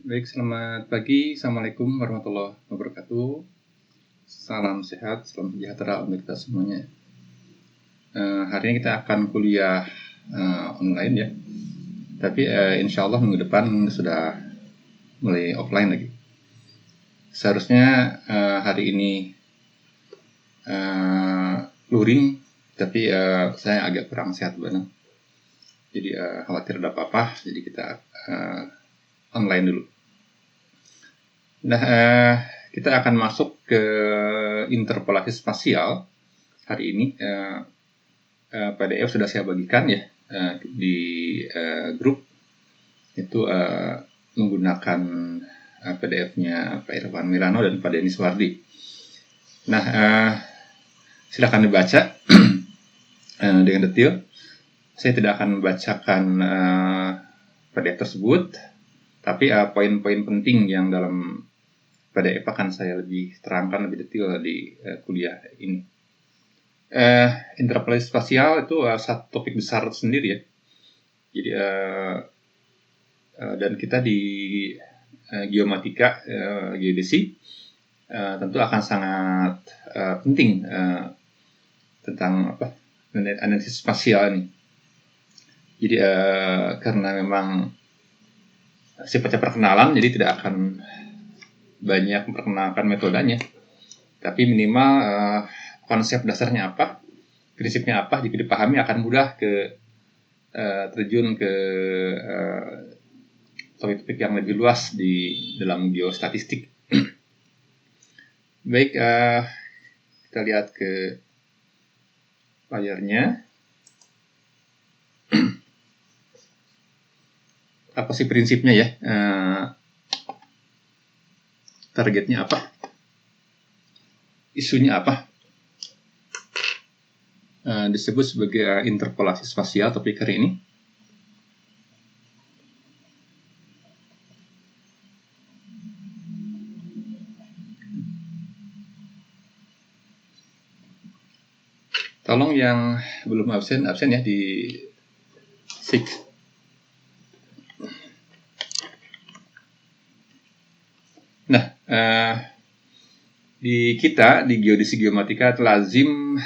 Baik, selamat pagi. Assalamualaikum warahmatullahi wabarakatuh. Salam sehat, salam sejahtera untuk kita semuanya. Hari ini kita akan kuliah online ya. Tapi insya Allah minggu depan sudah mulai offline lagi. Seharusnya hari ini luring, tapi saya agak kurang sehat benar. Jadi khawatir ada apa-apa, jadi kita online dulu. Nah, kita akan masuk ke interpolasi spasial hari ini. PDF sudah saya bagikan ya di grup itu menggunakan PDF-nya Pak Irfan Milano dan Pak Denis Wardi. Nah, silakan dibaca dengan detail. Saya tidak akan membacakan PDF tersebut, tapi poin-poin penting yang dalam PDF akan saya lebih terangkan lebih detail di kuliah ini. Interpolasi spasial itu satu topik besar sendiri ya. Jadi dan kita di geomatika geodesi tentu akan sangat penting tentang analisis spasial ini. Jadi karena memang sifatnya perkenalan, jadi tidak akan banyak memperkenalkan metodenya, tapi minimal konsep dasarnya apa, prinsipnya apa, jika dipahami akan mudah terjun ke topik-topik yang lebih luas di dalam geostatistik. Baik, kita lihat ke layarnya. Apa sih prinsipnya ya? Targetnya apa? Isunya apa? Disebut sebagai interpolasi spasial topik hari ini. Tolong yang belum absen ya di fix. Nah, di kita di geodesi geomatika lazim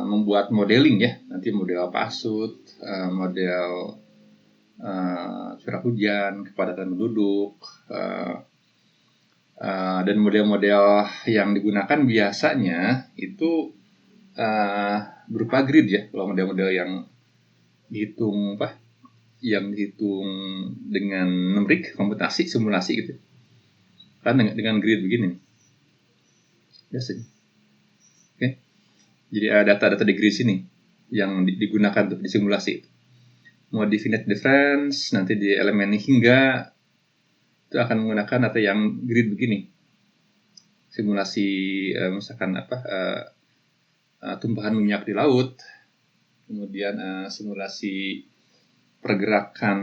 membuat modeling ya, nanti model pasut, model curah hujan, kepadatan penduduk, dan model-model yang digunakan biasanya itu berupa grid ya. Kalau model-model yang dihitung dengan numerik, komputasi, simulasi gitu. Kan dengan grid begini biasanya. Oke. Jadi data-data di grid sini yang digunakan untuk disimulasi. Mau definite difference, nanti di elemen hingga itu akan menggunakan data yang grid begini. Simulasi misalkan tumpahan minyak di laut, kemudian simulasi pergerakan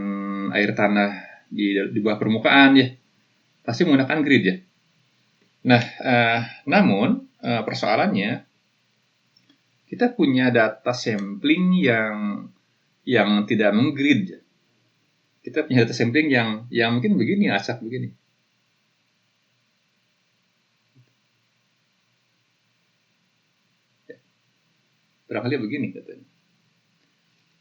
air tanah di bawah permukaan ya, pasti menggunakan grid ya. Nah, namun persoalannya kita punya data sampling yang tidak menggrid ya. Kita punya data sampling yang mungkin begini, acak begini. Barangkali begini katanya.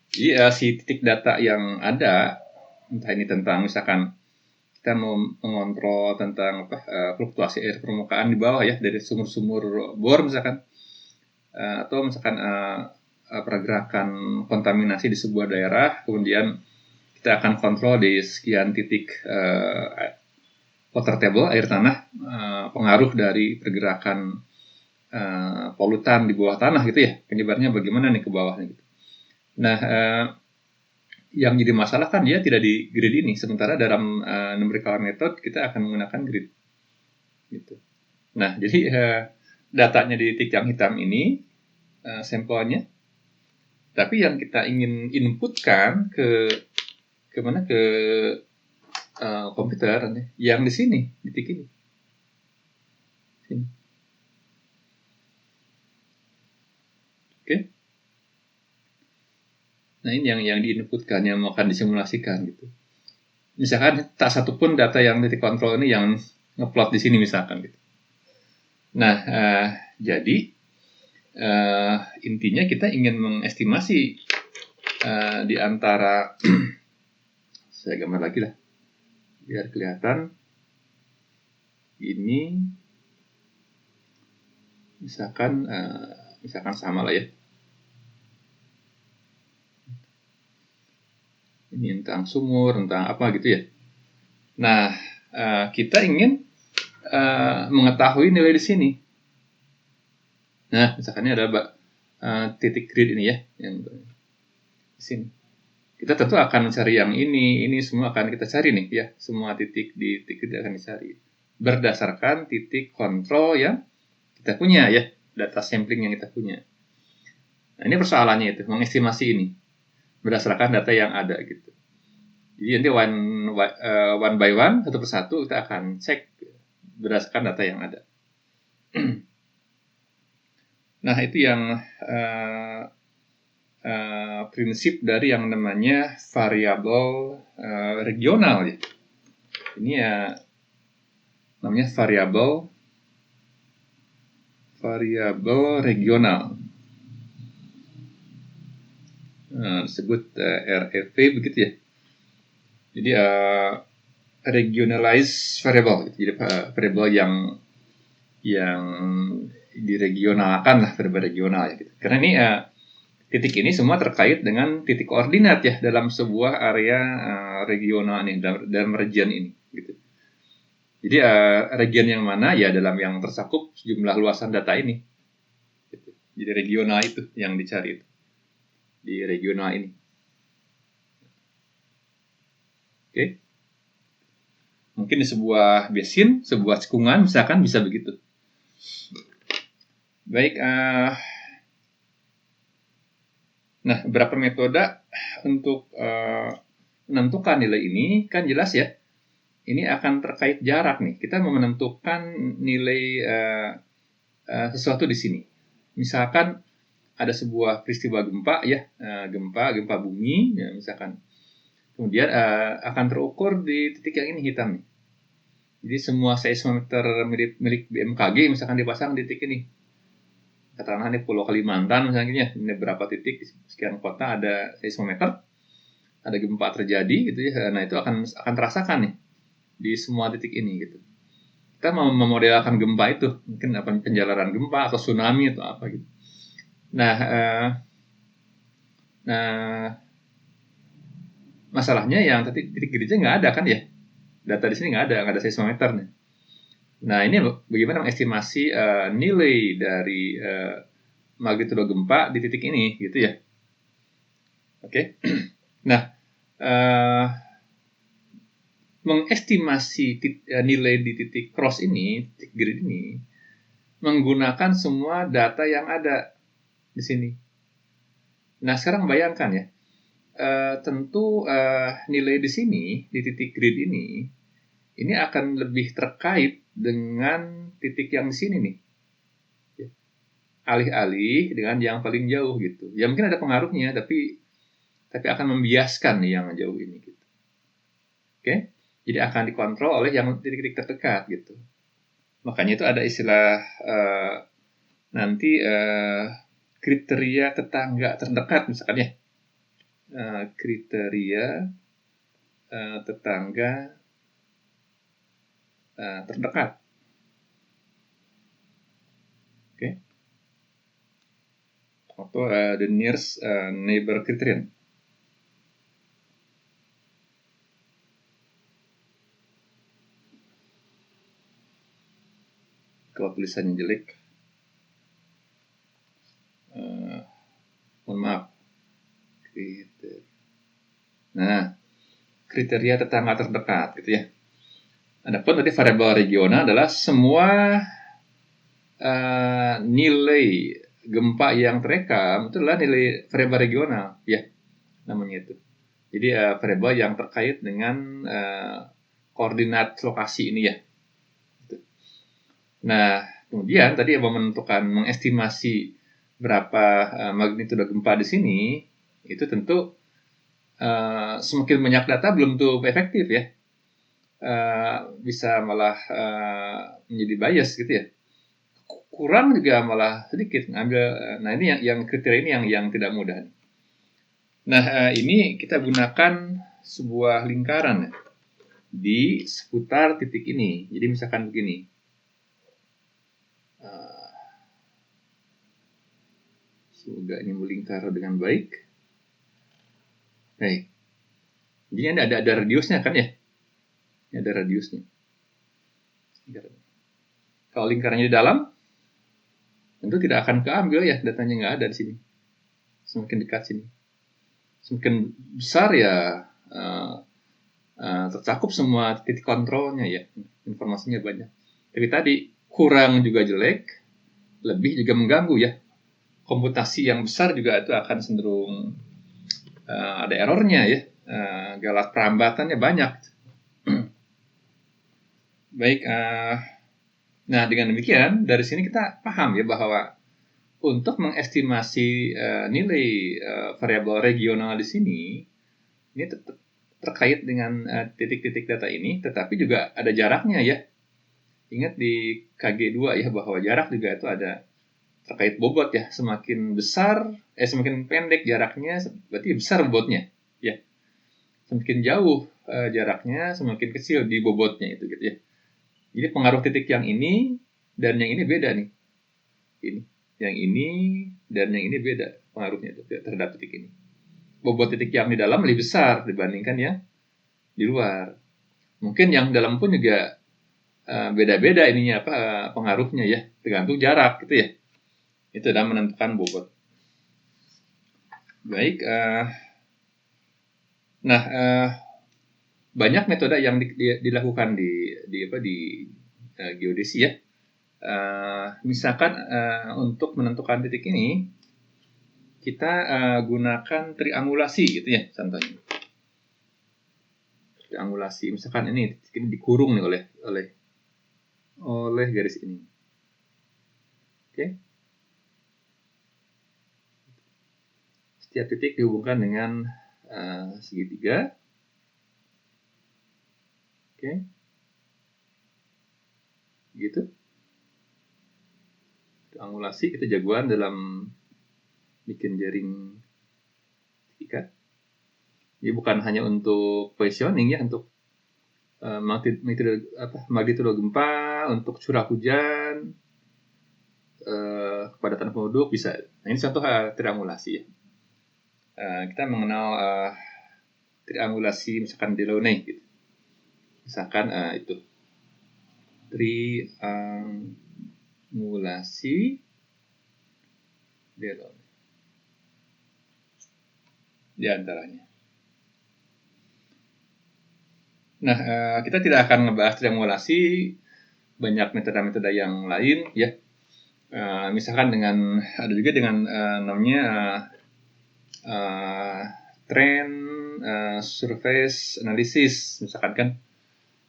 Jadi si titik data yang ada, entah ini tentang misalkan kita mau mengontrol tentang fluktuasi air permukaan di bawah ya, dari sumur-sumur bor misalkan, atau misalkan pergerakan kontaminasi di sebuah daerah, kemudian kita akan kontrol di sekian titik water table, air tanah, pengaruh dari pergerakan polutan di bawah tanah gitu ya, penyebarnya bagaimana nih ke bawahnya gitu. Nah, yang jadi masalah kan dia tidak di grid ini, sementara dalam numerical method kita akan menggunakan grid gitu. Nah, jadi datanya di titik yang hitam ini sampelnya, tapi yang kita ingin inputkan ke komputer yang di sini, di titik ini. Sini. Oke. Nah, ini yang diinputkan, yang mau akan disimulasikan gitu. misalkan tak satu pun data yang titik kontrol ini yang ngeplot di sini misalkan gitu. Nah, jadi intinya kita ingin mengestimasi di antara saya gambar lagi lah biar kelihatan. Ini misalkan sama lah ya. Ini tentang sumur, tentang apa gitu ya. Nah, kita ingin mengetahui nilai di sini. Nah, misalkan ini ada titik grid ini ya, yang di sini. Kita tentu akan mencari yang ini semua akan kita cari nih ya, semua titik di titik grid akan dicari berdasarkan titik kontrol yang kita punya ya, data sampling yang kita punya. Nah, ini persoalannya itu, mengestimasi ini berdasarkan data yang ada gitu. Jadi nanti one by one, satu persatu kita akan cek berdasarkan data yang ada. Nah, itu yang prinsip dari yang namanya variabel regional ya. Ini ya namanya variabel regional. Disebut REV begitu ya. Jadi regionalized variable, jadi variable yang diregionalkan lah, variable regional ya gitu. Karena ini titik ini semua terkait dengan titik koordinat ya dalam sebuah area regional nih, dalam region ini gitu. Jadi region yang mana ya dalam yang tercakup jumlah luasan data ini. Gitu. Jadi regional itu yang dicari itu. Di regional ini. Oke. Mungkin di sebuah basin, sebuah cekungan misalkan bisa begitu. Baik, nah berapa metode untuk menentukan nilai ini kan jelas ya. Ini akan terkait jarak nih. Kita mau menentukan nilai sesuatu di sini. Misalkan ada sebuah peristiwa gempa ya, gempa bumi ya misalkan. Kemudian akan terukur di titik yang ini hitam nih. Jadi semua seismometer milik BMKG misalkan dipasang di titik ini. Katakanlah ini Pulau Kalimantan misalnya, ini berapa titik sekian kota ada seismometer, ada gempa terjadi gitu ya. Nah, itu akan terasakan nih di semua titik ini gitu. Kita mau memodelkan gempa itu, mungkin apa penjalaran gempa atau tsunami atau apa gitu. Nah, masalahnya yang titik gridnya nggak ada kan ya, data di sini nggak ada seismometer nih. Nah, ini bagaimana mengestimasi nilai dari magnitudo gempa di titik ini gitu ya. Oke. Nah, mengestimasi nilai di titik cross ini, titik grid ini, menggunakan semua data yang ada di sini. Nah, sekarang bayangkan ya, tentu nilai di sini, di titik grid ini akan lebih terkait dengan titik yang di sini nih. Alih-alih dengan yang paling jauh gitu. Ya mungkin ada pengaruhnya, tapi akan membiaskan nih yang jauh ini gitu. Oke? Jadi akan dikontrol oleh yang titik-titik terdekat gitu. Makanya itu ada istilah nanti kriteria tetangga terdekat misalkan ya. Kriteria tetangga terdekat. Oke? Atau the nearest neighbor criterion. Kalau tulisannya jelek, mohon maaf. Nah, kriteria tetangga terdekat gitu ya. Adapun tadi variabel regional adalah semua nilai gempa yang terekam itu adalah nilai variabel regional ya namanya itu. Jadi variabel yang terkait dengan koordinat lokasi ini ya. Nah, kemudian tadi mau mengestimasi berapa magnitudo gempa di sini, itu tentu semakin banyak data belum tentu efektif ya. Bisa malah menjadi bias gitu ya. Kurang juga malah sedikit ngambil. Nah ini yang kriteria ini yang tidak mudah. Nah ini kita gunakan sebuah lingkaran ya, di seputar titik ini. Jadi misalkan begini. Semoga ini melingkar dengan baik. Baik. Jadi ada radiusnya kan ya? Ini ada radiusnya. Kalau lingkarannya di dalam, tentu tidak akan keambil ya, datanya nggak ada di sini. Semakin dekat sini, semakin besar ya tercakup semua titik kontrolnya ya, informasinya banyak. Tapi tadi kurang juga jelek, lebih juga mengganggu ya. Komputasi yang besar juga itu akan cenderung ada errornya ya, galat perambatannya banyak. Baik, nah dengan demikian dari sini kita paham ya bahwa untuk mengestimasi nilai variabel regional di sini ini terkait dengan titik-titik data ini, tetapi juga ada jaraknya ya. Ingat di KG2 ya bahwa jarak juga itu ada terkait bobot ya. Semakin besar, semakin pendek jaraknya, berarti besar bobotnya ya. Semakin jauh jaraknya, semakin kecil di bobotnya itu gitu ya. Jadi pengaruh titik yang ini dan yang ini beda nih. Ini, yang ini dan yang ini beda pengaruhnya itu terhadap titik ini. Bobot titik yang di dalam lebih besar dibandingkan yang di luar. Mungkin yang dalam pun juga beda-beda ininya pengaruhnya ya, tergantung jarak gitu ya. Itu dalam menentukan bobot. Baik, nah banyak metode yang dilakukan di geodesi ya. Misalkan untuk menentukan titik ini kita gunakan triangulasi gitu ya contohnya. Triangulasi misalkan ini dikurung nih oleh garis ini. Oke. Setiap titik dihubungkan dengan segitiga. Oke. Gitu. Triangulasi kita jagoan dalam bikin jaring ikat. Jadi bukan hanya untuk positioning ya, untuk magnitudo gempa, untuk curah hujan, kepadatan penduduk bisa. Nah ini contoh triangulasi ya. Kita mengenal triangulasi misalkan Delaunay gitu. Misalkan itu triangulasi Delaunay di antaranya. Nah, kita tidak akan ngebahas triangulasi, banyak metode-metode yang lain ya. Misalkan ada juga dengan namanya trend surface analysis misalkan kan.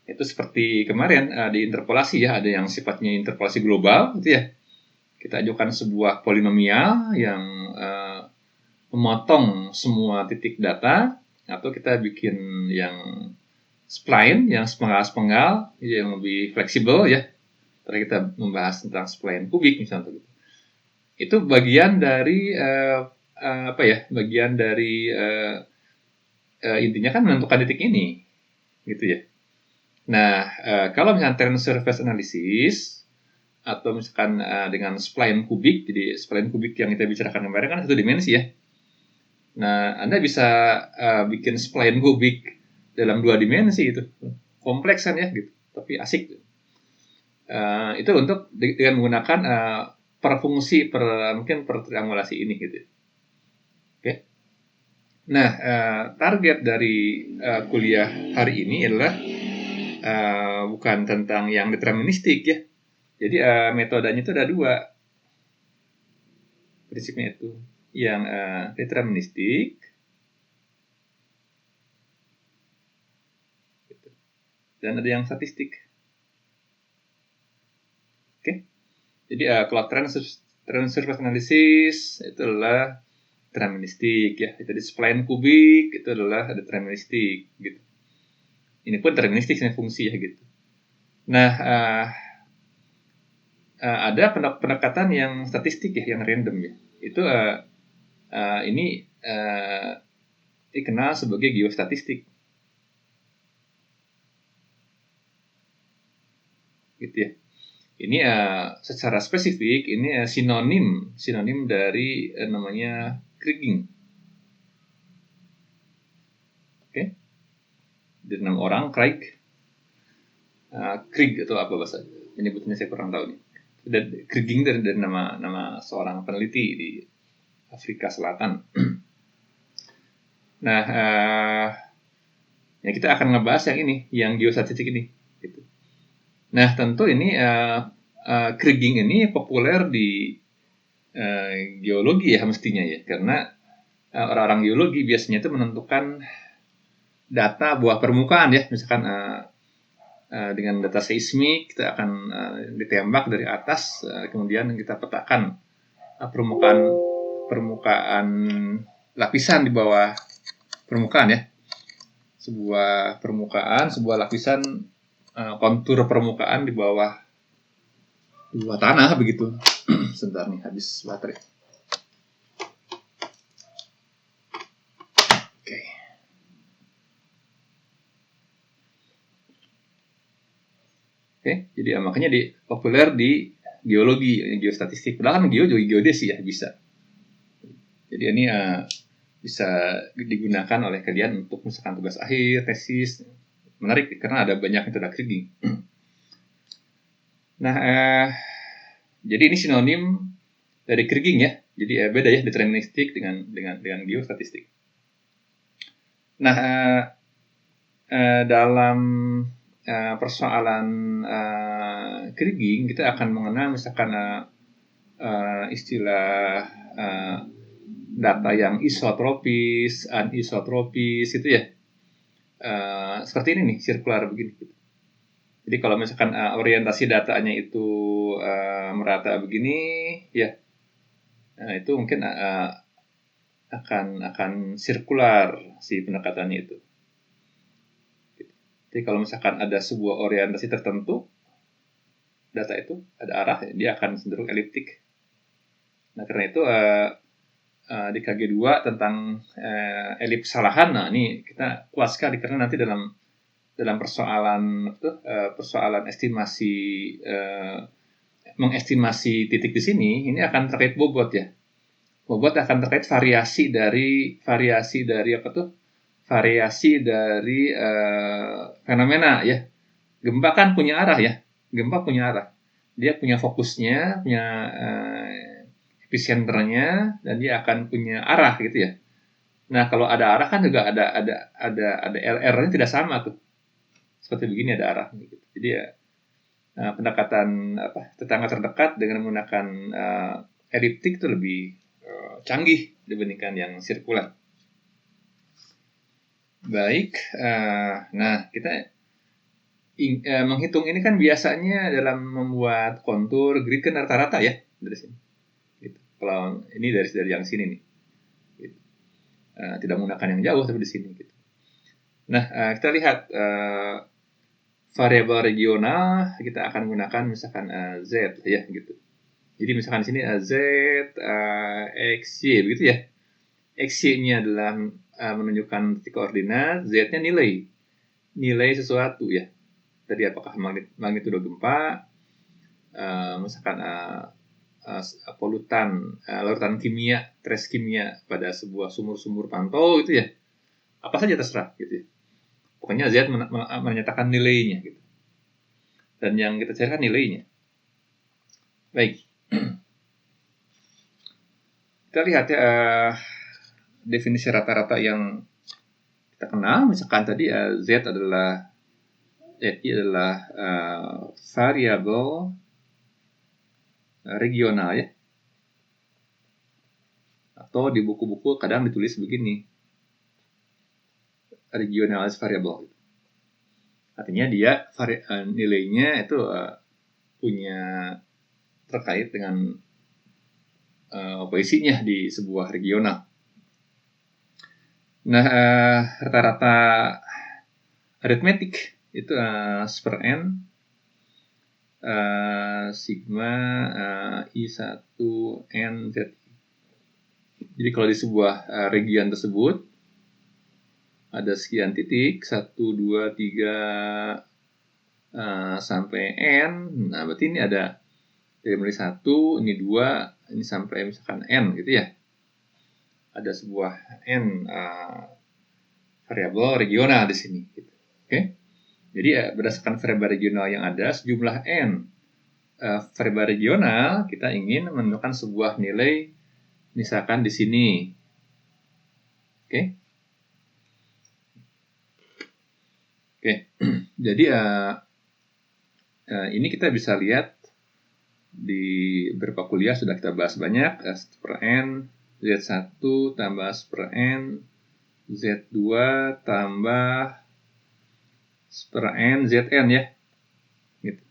Itu seperti kemarin di interpolasi ya, ada yang sifatnya interpolasi global gitu ya. Kita ajukan sebuah polinomial yang memotong semua titik data, atau kita bikin yang spline, yang sepenggal-sepenggal, yang lebih fleksibel ya. Tadi kita membahas tentang spline kubik misalnya gitu. Itu bagian dari bagian dari intinya kan menentukan titik ini, gitu ya. Nah, kalau misalnya trend surface analysis atau misalkan dengan spline kubik, jadi spline kubik yang kita bicarakan kemarin kan satu dimensi ya. Nah, Anda bisa bikin spline kubik dalam 2 dimensi itu, kompleks kan ya, gitu, tapi asik. Itu untuk dengan menggunakan per fungsi mungkin per triangulasi ini gitu. Oke. Nah, target dari kuliah hari ini adalah bukan tentang yang deterministik ya. Jadi metodenya itu ada 2 prinsipnya itu, yang deterministik dan ada yang statistik. Oke. Jadi kalau trend surface analysis itu adalah deterministik ya. Itu di spline kubik itu adalah deterministik gitu. Ini pun deterministik ini fungsi ya gitu. Nah, ada pendekatan yang statistik ya, yang random ya. Itu ini dikenal sebagai geostatistik. Gitu ya. Ini secara spesifik ini sinonim dari namanya kriging. Oke. Dari nama orang Craig. Krieg atau apa bahasa menyebutnya saya kurang tahu nih. Dan kriging dari nama seorang peneliti di Afrika Selatan. Nah, ya kita akan ngebahas yang ini, yang geostatistik ini. Gitu. Nah, tentu ini kriging ini populer di geologi ya mestinya ya, karena orang-orang geologi biasanya itu menentukan data buah permukaan ya, misalkan dengan data seismik kita akan ditembak dari atas, kemudian kita petakan permukaan lapisan di bawah permukaan ya, sebuah lapisan kontur permukaan di bawah tanah begitu. Sebentar nih, habis baterai. Oke, jadi makanya populer di geologi, geostatistik. Padahal kan juga geodesi ya bisa. Jadi ini bisa digunakan oleh kalian untuk misalkan tugas akhir, tesis. Menarik karena ada banyak metode kriging. Nah, jadi ini sinonim dari kriging ya. Jadi beda ya deterministik dengan geostatistik. Nah, dalam persoalan kriging kita akan mengenal misalkan istilah data yang isotropis, anisotropis itu ya. Seperti ini nih, sirkular begini. Jadi kalau misalkan orientasi datanya itu merata begini, ya, itu mungkin akan sirkular si pendekatannya itu. Jadi kalau misalkan ada sebuah orientasi tertentu, data itu ada arah, dia akan cenderung eliptik. Nah karena itu di KG2 tentang elips salahan, nah ini kita kuat sekali karena nanti dalam persoalan estimasi mengestimasi titik di sini ini akan terkait bobot ya. Bobot akan terkait variasi dari fenomena ya. Gempa kan punya arah ya. Gempa punya arah. Dia punya fokusnya, punya epicenternya, dan dia akan punya arah gitu ya. Nah kalau ada arah kan juga ada LR-nya tidak sama tuh. Seperti begini ada arah gitu. Jadi ya pendekatan tetangga terdekat dengan menggunakan eliptik itu lebih canggih dibandingkan yang sirkular. Baik, nah kita menghitung ini kan biasanya dalam membuat kontur grid kan rata-rata ya dari sini. Gitu. Kalau ini dari yang sini nih, gitu. Tidak menggunakan yang jauh tapi di sini. Gitu. Nah, kita lihat variabel regional kita akan gunakan misalkan Z ya gitu. Jadi misalkan di sini Z, X, Y begitu ya. X-nya adalah menunjukkan titik koordinat, Z-nya nilai sesuatu ya. Tadi apakah magnitudo gempa, misalkan polutan, larutan kimia, trace kimia pada sebuah sumur-sumur pantau itu ya. Apa saja terserah gitu ya. Pokoknya Z menyatakan nilainya gitu. Dan yang kita carikan nilainya. Baik. Kita lihat ya definisi rata-rata yang kita kenal, misalkan tadi Z adalah variabel regional ya. Atau di buku-buku kadang ditulis begini, regionalis variable. Artinya dia nilainya itu punya terkait dengan posisinya di sebuah regional. Nah, rata-rata aritmetik itu per n sigma I1 n z. Jadi kalau di sebuah region tersebut ada sekian titik, 1, 2, 3 sampai n. Nah, berarti ini ada dari mulai 1, ini 2, ini sampai misalkan n gitu ya. Ada sebuah n variabel regional di sini gitu. Oke. Jadi berdasarkan variabel regional yang ada sejumlah n variabel regional, kita ingin menemukan sebuah nilai misalkan di sini. Oke. Oke. Jadi ini kita bisa lihat di beberapa kuliah sudah kita bahas banyak, S per N, Z1 tambah S per N, Z2 tambah S per N, Zn ya. Gitu.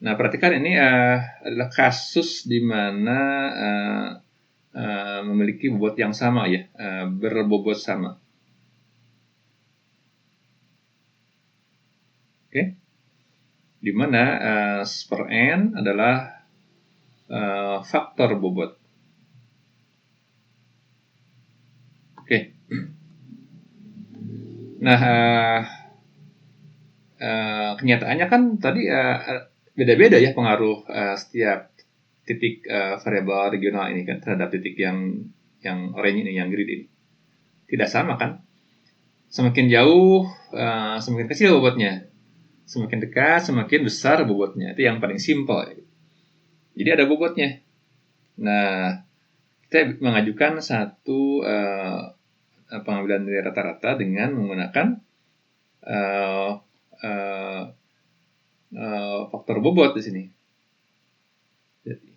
Nah, perhatikan ini adalah kasus di mana memiliki bobot yang sama ya, berbobot sama. Oke. Di mana S per N adalah faktor bobot. Oke. Nah, kenyataannya kan tadi beda-beda ya pengaruh setiap titik variabel regional ini kan terhadap titik yang orange ini, yang green ini. Tidak sama kan? Semakin jauh, semakin kecil bobotnya. Semakin dekat, semakin besar bobotnya. Itu yang paling simpel. Jadi ada bobotnya. Nah, kita mengajukan satu pengambilan nilai rata-rata dengan menggunakan faktor bobot di sini. Jadi,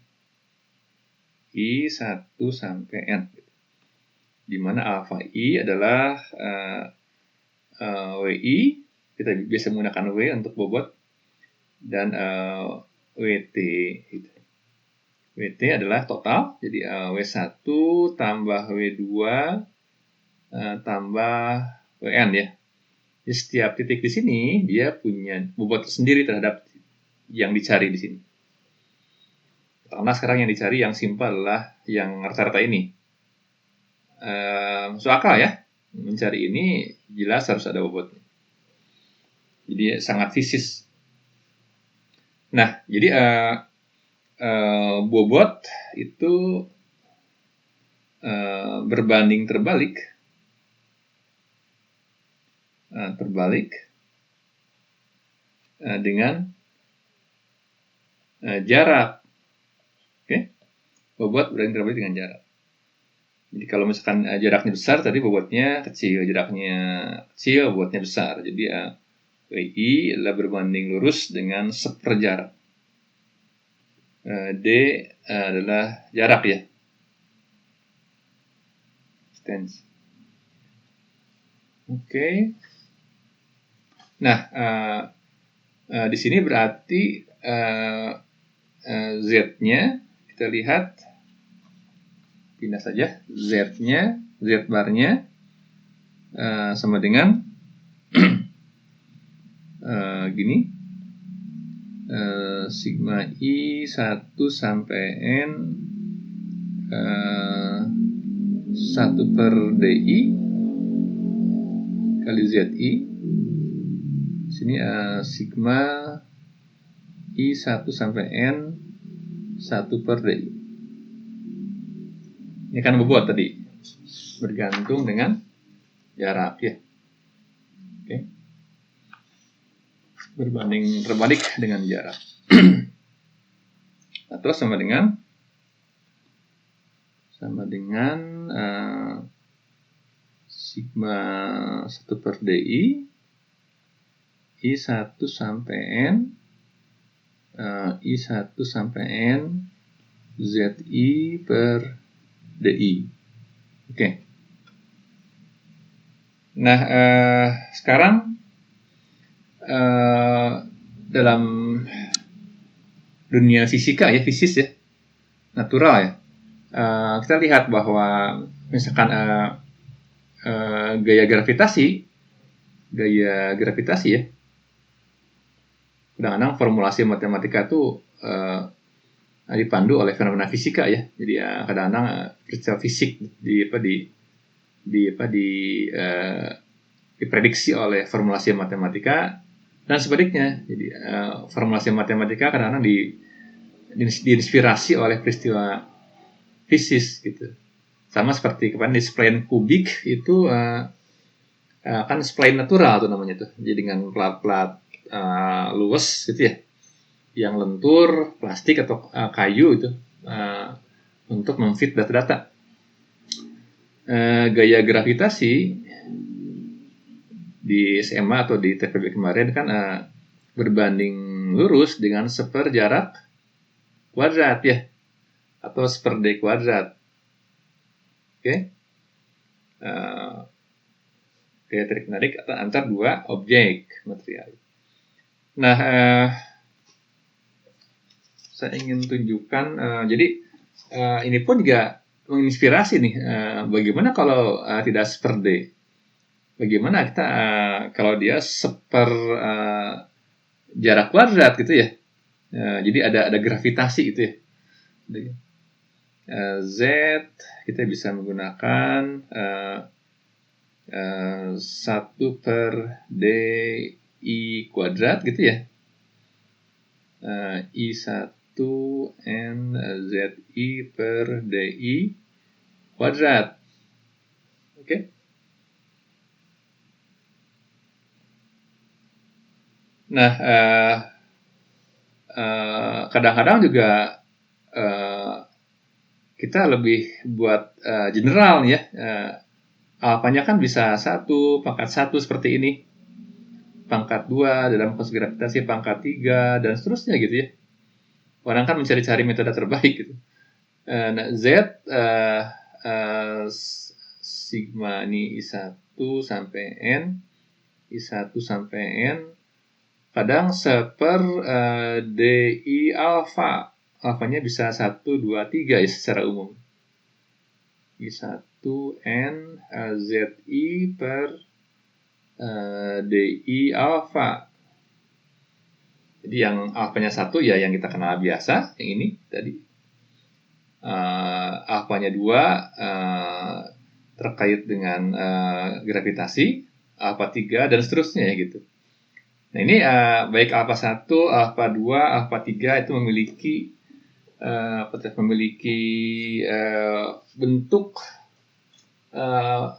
I1 sampai N. Di mana alfa I adalah WI, kita biasa menggunakan W untuk bobot, dan WT. WT adalah total, jadi W1 tambah W2 tambah WN ya. Jadi setiap titik di sini dia punya bobot sendiri terhadap yang dicari di sini. Karena sekarang yang dicari yang simpel adalah yang rata-rata ini. Masuk akal ya, mencari ini jelas harus ada bobotnya. Jadi sangat fisis. Nah, jadi bobot itu berbanding terbalik dengan jarak. Oke? Bobot berbanding terbalik dengan jarak. Jadi kalau misalkan jaraknya besar, tadi bobotnya kecil, jaraknya kecil, bobotnya besar. Jadi WI adalah berbanding lurus dengan seperjarak. D adalah jarak ya. Distance. Oke. Nah, di sini berarti Z-nya kita lihat, pindah saja, Z-nya, Z-barnya sama dengan gini, sigma I 1 sampai N 1 per DI kali ZI. Sini sigma I 1 sampai N 1 per DI. Ini kan bobot tadi, bergantung dengan jarak ya. Oke. Berbanding terbalik dengan jarak. Atau sama dengan sigma 1 per DI I 1 sampai N I 1 sampai N ZI per DI. Oke. Nah, sekarang dalam dunia fisika ya, fisis ya, natural ya, kita lihat bahwa misalkan gaya gravitasi ya, kadang-kadang formulasi matematika itu dipandu oleh fenomena fisika ya. Jadi kadang-kadang peristiwa fisik diprediksi oleh formulasi matematika, dan sebaliknya. Jadi formulasi matematika kadang-kadang diinspirasi oleh peristiwa fisis gitu. Sama seperti kemarin di spline kubik itu kan spline natural tuh namanya tuh. Jadi dengan plat-plat luwes gitu ya, yang lentur, plastik atau kayu itu untuk memfit data-data. Gaya gravitasi di SMA atau di TPB kemarin kan berbanding lurus dengan seperjarak kuadrat ya, atau seper-d kuadrat. Oke. Gaya tarik-menarik antar dua objek material. Nah, saya ingin tunjukkan, jadi ini pun juga menginspirasi nih, bagaimana kalau tidak seper-d? Bagaimana kita kalau dia seper jarak kuadrat gitu ya? Jadi ada gravitasi gitu ya. Z kita bisa menggunakan 1 per DI kuadrat gitu ya. I1 N ZI per DI kuadrat. Oke. Nah, kadang-kadang juga kita lebih buat general ya. Alfanya kan bisa 1, pangkat 1 seperti ini. Pangkat 2 dalam kasus gravitasi pangkat 3 dan seterusnya gitu ya. Orang kan mencari-cari metode terbaik gitu. Nah, Z sigma ini I1 sampai N, I1 sampai N, kadang seper DI alfa. Alfanya bisa 1, 2, 3 ya secara umum. I1 N ZI per DI alfa. Jadi yang alfanya 1 ya yang kita kenal biasa, yang ini tadi. Alfanya 2 terkait dengan gravitasi, alfa 3 dan seterusnya ya gitu. Nah ini baik alfa 1, alfa 2, alfa 3 itu memiliki bentuk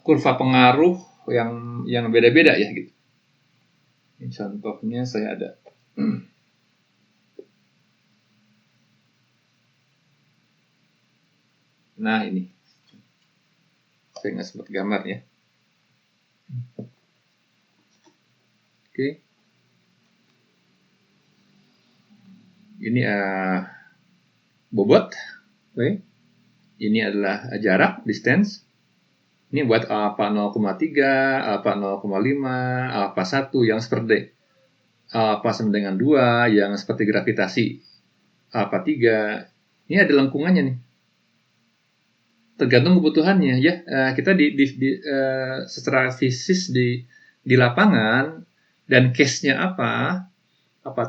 kurva pengaruh yang beda-beda ya gitu. Ini contohnya saya ada. Nah ini, saya nggak sempat gambar ya. Oke. Ini bobot. Oke. Ini adalah jarak, distance. Ini buat alpha 0,3, alpha 0,5, alpha 1 yang seperti alpha sama dengan 2 yang seperti gravitasi, alpha 3. Ini ada lengkungannya nih. Tergantung kebutuhannya ya. Kita secara fisis di lapangan dan case-nya apa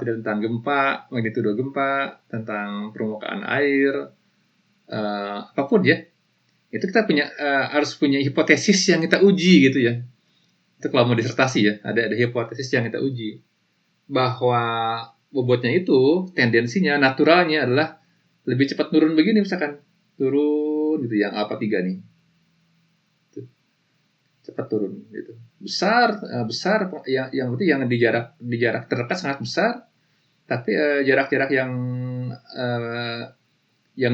tidak tentang gempa, magnitudo gempa, tentang permukaan air, apapun ya. Itu kita harus punya hipotesis yang kita uji gitu ya. Itu kalau mau disertasi ya, ada hipotesis yang kita uji bahwa bobotnya itu tendensinya naturalnya adalah lebih cepat turun begini, misalkan turun gitu yang alpha 3 nih. Cepat turun gitu. Besar yang berarti yang di jarak terdekat sangat besar, tapi jarak-jarak yang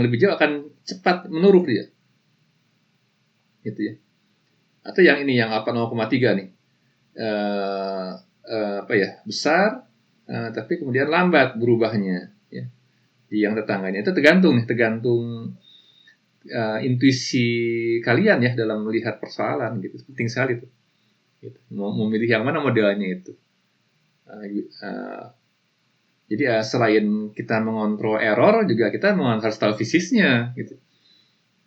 lebih jauh akan cepat menurun dia. Gitu ya. Atau yang ini yang alpha 0,3 nih. Besar tapi kemudian lambat berubahnya ya. Di yang tetangganya itu tergantung intuisi kalian ya dalam melihat persoalan gitu. Penting sekali itu. Gitu. Mau memilih yang mana modelnya itu. Jadi selain kita mengontrol error juga kita harus tahu fisisnya gitu.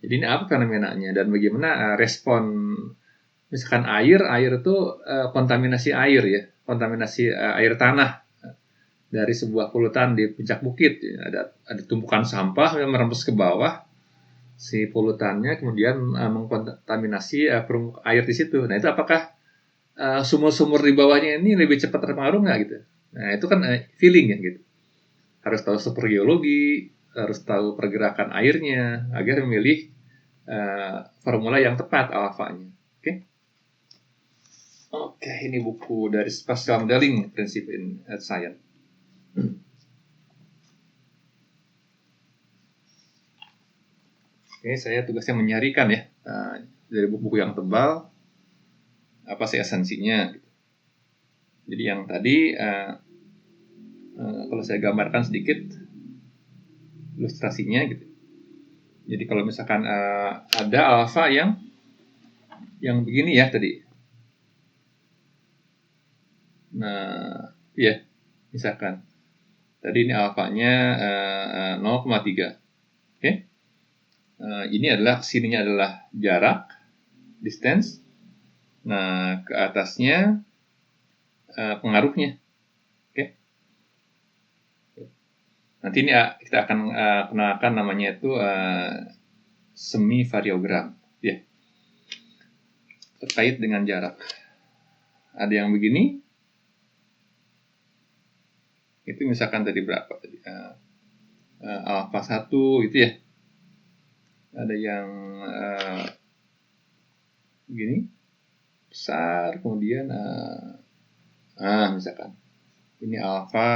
Jadi ini apa fenomenanya dan bagaimana respon misalkan air itu kontaminasi air ya, kontaminasi air tanah dari sebuah polutan di puncak bukit. Ada tumpukan sampah yang merembes ke bawah, si polutannya kemudian mengkontaminasi permukaan air di situ. Nah itu apakah sumur-sumur di bawahnya ini lebih cepat terpengaruh nggak gitu? Nah itu kan feeling ya gitu. Harus tahu struktur geologi, harus tahu pergerakan airnya agar memilih formula yang tepat alfanya. Oke? Oke, ini buku dari Spatial Modeling Principle in Earth Science. Oke, saya tugasnya menyarikan ya dari buku-buku yang tebal apa sih esensinya. Jadi yang tadi kalau saya gambarkan sedikit ilustrasinya gitu. Jadi kalau misalkan ada alfa yang begini ya tadi. Nah, ya misalkan tadi ini alfanya 0,3. Oke. Ini adalah kesininya adalah jarak, distance. Nah, ke atasnya pengaruhnya. Oke. Nanti ini kita akan kenalkan namanya itu semi variogram, ya. Terkait dengan jarak. Ada yang begini. Itu misalkan tadi berapa tadi? Alpha 1 gitu ya. Ada yang begini besar, kemudian misalkan ini alfa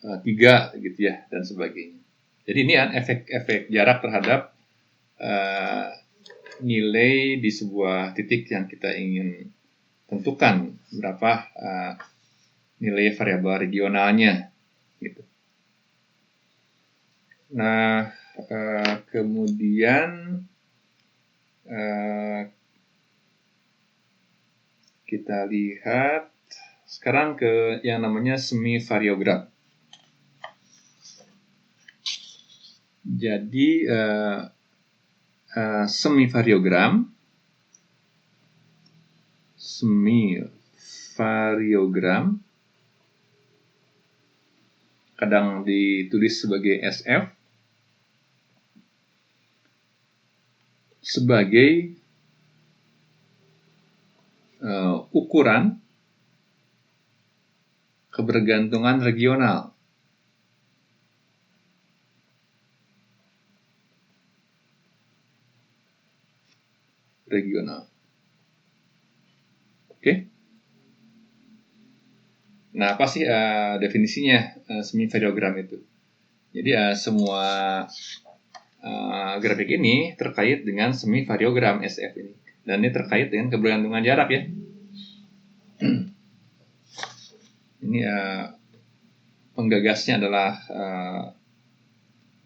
3 gitu ya, dan sebagainya. Jadi ini efek jarak terhadap nilai di sebuah titik yang kita ingin tentukan berapa nilai variabel regionalnya gitu. Nah, kemudian kita lihat sekarang ke yang namanya semi variogram. Jadi semi variogram kadang ditulis sebagai SF sebagai ukuran kebergantungan regional. Oke. Nah, apa sih definisinya semi variogram itu? Jadi semua grafik ini terkait dengan semi variogram SF ini, dan ini terkait dengan kebergantungan jarak ya. Ini penggagasnya adalah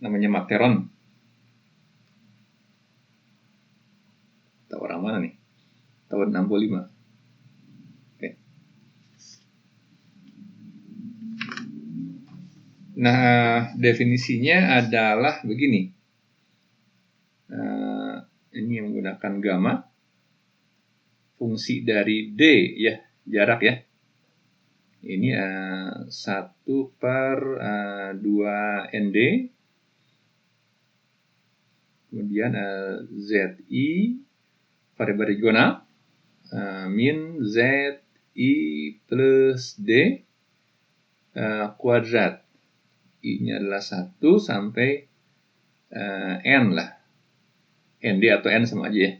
namanya Materon. Tahu orang mana nih? Tahun 65. Oke. Nah, definisinya adalah begini. Ini menggunakan gamma. Fungsi dari D ya, jarak ya. Ini 1/2 ND. Kemudian ZI variabel regional min ZI plus D kuadrat. I-nya adalah 1 sampai N lah. ND atau N sama aja ya.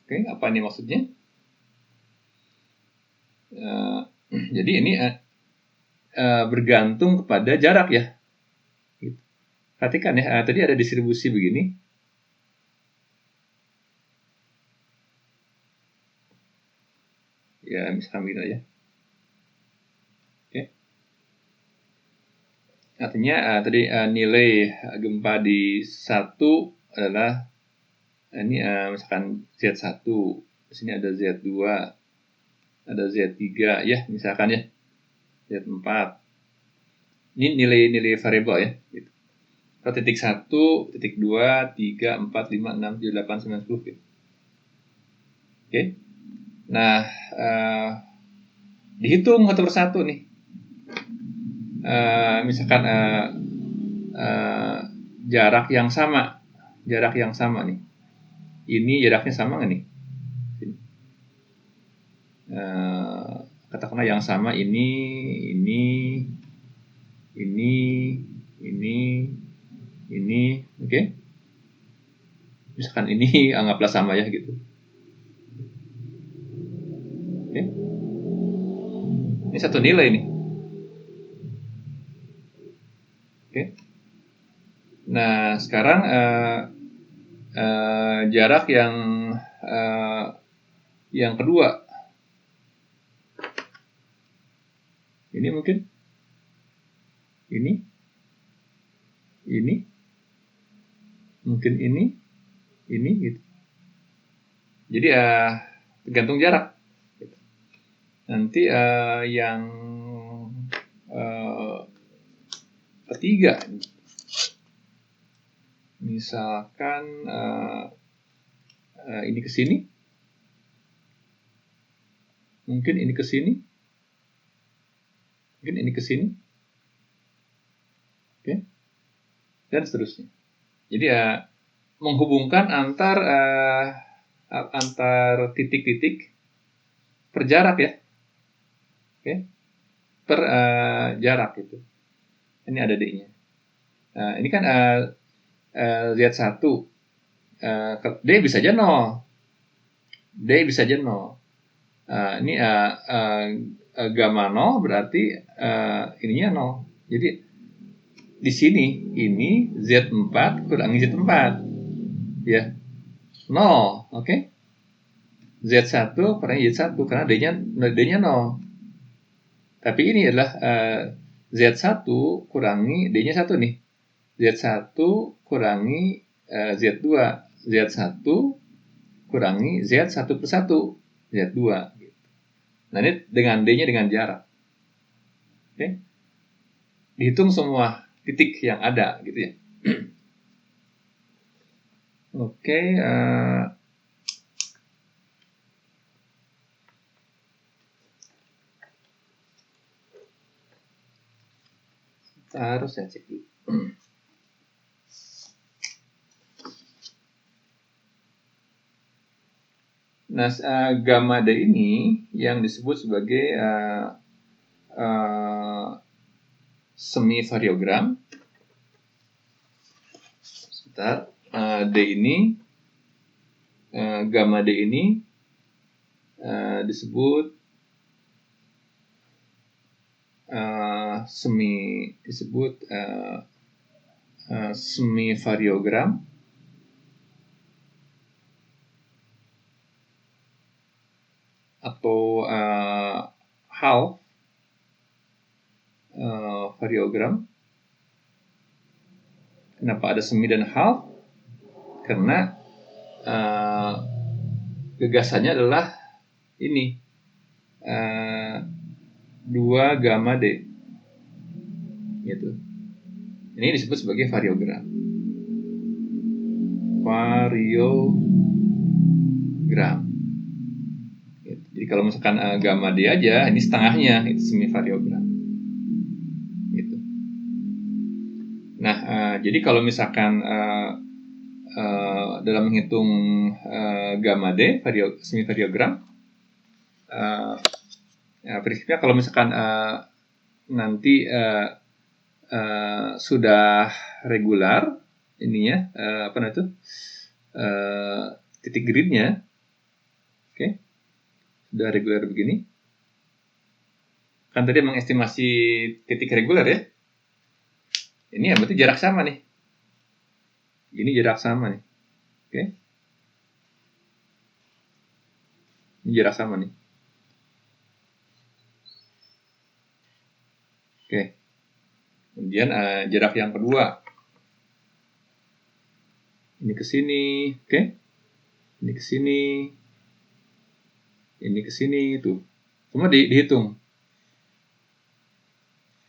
Oke, apa ini maksudnya? Jadi ini bergantung kepada jarak ya. Perhatikan ya, tadi ada distribusi begini. Ya, misalkan begini aja. Oke. Artinya tadi nilai gempa di 1 adalah ini misalkan Z1, di sini ada Z2, ada Z3 ya, misalkan ya, Z4. Ini nilai-nilai variabel ya. Gitu. titik 1, titik 2, 3, 4, 5, 6, 7, 8, 9, 10 gitu. Oke. Nah, dihitung satu persatu nih. Misalkan jarak yang sama nih. Ini jaraknya sama nggak nih? Katakanlah yang sama ini, oke? Misalkan ini anggaplah sama ya gitu. Oke? Ini satu nilai nih. Oke? Nah, sekarang jarak yang kedua. Ini mungkin ini mungkin ini gitu. Jadi tergantung jarak. Nanti yang ketiga, misalkan ini ke sini, mungkin ini ke sini, mungkin ini ke sini, oke, dan seterusnya. Jadi menghubungkan antar titik-titik per jarak ya, oke, per jarak gitu. Ini ada D-nya. Nah, ini kan Z1, D bisa aja 0, D bisa aja 0. Ini gamma 0 berarti ininya 0. Jadi di sini ini Z4 kurangi Z4 ya 0, oke? Z1 kurangi Z1 karena D-nya 0. Tapi ini adalah Z1 kurangi D-nya 1 nih. Z1 kurangi Z2. Z1 kurangi Z1 per 1. Z2 gitu. Nah, ini dengan D-nya dengan jarak. Oke? Dihitung semua titik yang ada gitu ya. Oke, harus saya cek dulu. Nah, gamma D ini yang disebut sebagai semi-variogram. Sebentar, D ini, gamma D ini disebut semi-variogram atau half variogram. Kenapa ada semi dan half? Karena gagasannya adalah ini 2 gamma D gitu. Ini disebut sebagai variogram. Gitu. Jadi kalau misalkan gamma D aja, ini setengahnya itu semi variogram. Gitu. Nah, jadi kalau misalkan dalam menghitung gamma D semi variogram, prinsipnya kalau misalkan nanti sudah regular ininya titik gridnya, oke, sudah regular begini, kan tadi mengestimasi titik regular ya, ini ya berarti jarak sama nih, ini jarak sama nih, oke, ini jarak sama nih, oke. Kemudian jarak yang kedua, ini ke sini, oke, ini ke sini, ini ke sini, itu semua dihitung.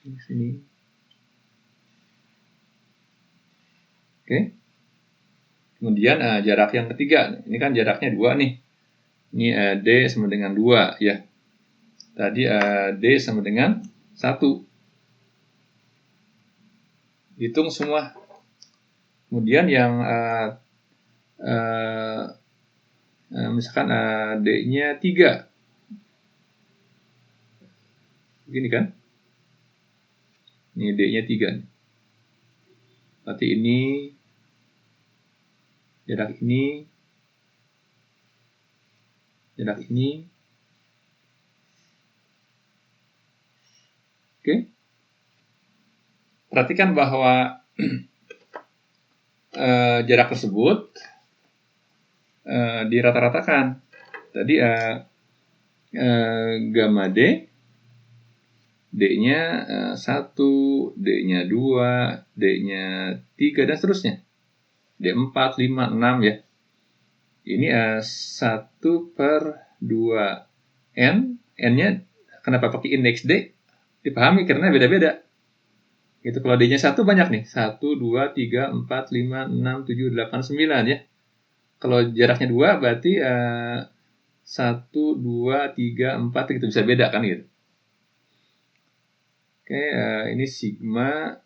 Ini ke sini, Oke. Kemudian jarak yang ketiga, ini kan jaraknya 2 nih. Ini D sama dengan 2 ya. Tadi D sama dengan 1. Hitung semua. Kemudian yang misalkan D-nya 3. Begini kan? Ini D-nya 3. Berarti ini jarak ini, jarak ini. Oke. Perhatikan bahwa jarak tersebut dirata-ratakan. Tadi gamma D, D-nya 1, D-nya 2, D-nya 3, dan seterusnya. D4, 5, 6 ya. Ini 1/2N. N-nya kenapa pakai indeks D? Dipahami karena beda-beda. Gitu. Kalau D-nya 1 banyak nih. 1, 2, 3, 4, 5, 6, 7, 8, 9 ya. Kalau jaraknya 2 berarti 1, 2, 3, 4 gitu, bisa beda kan gitu. Oke, ini sigma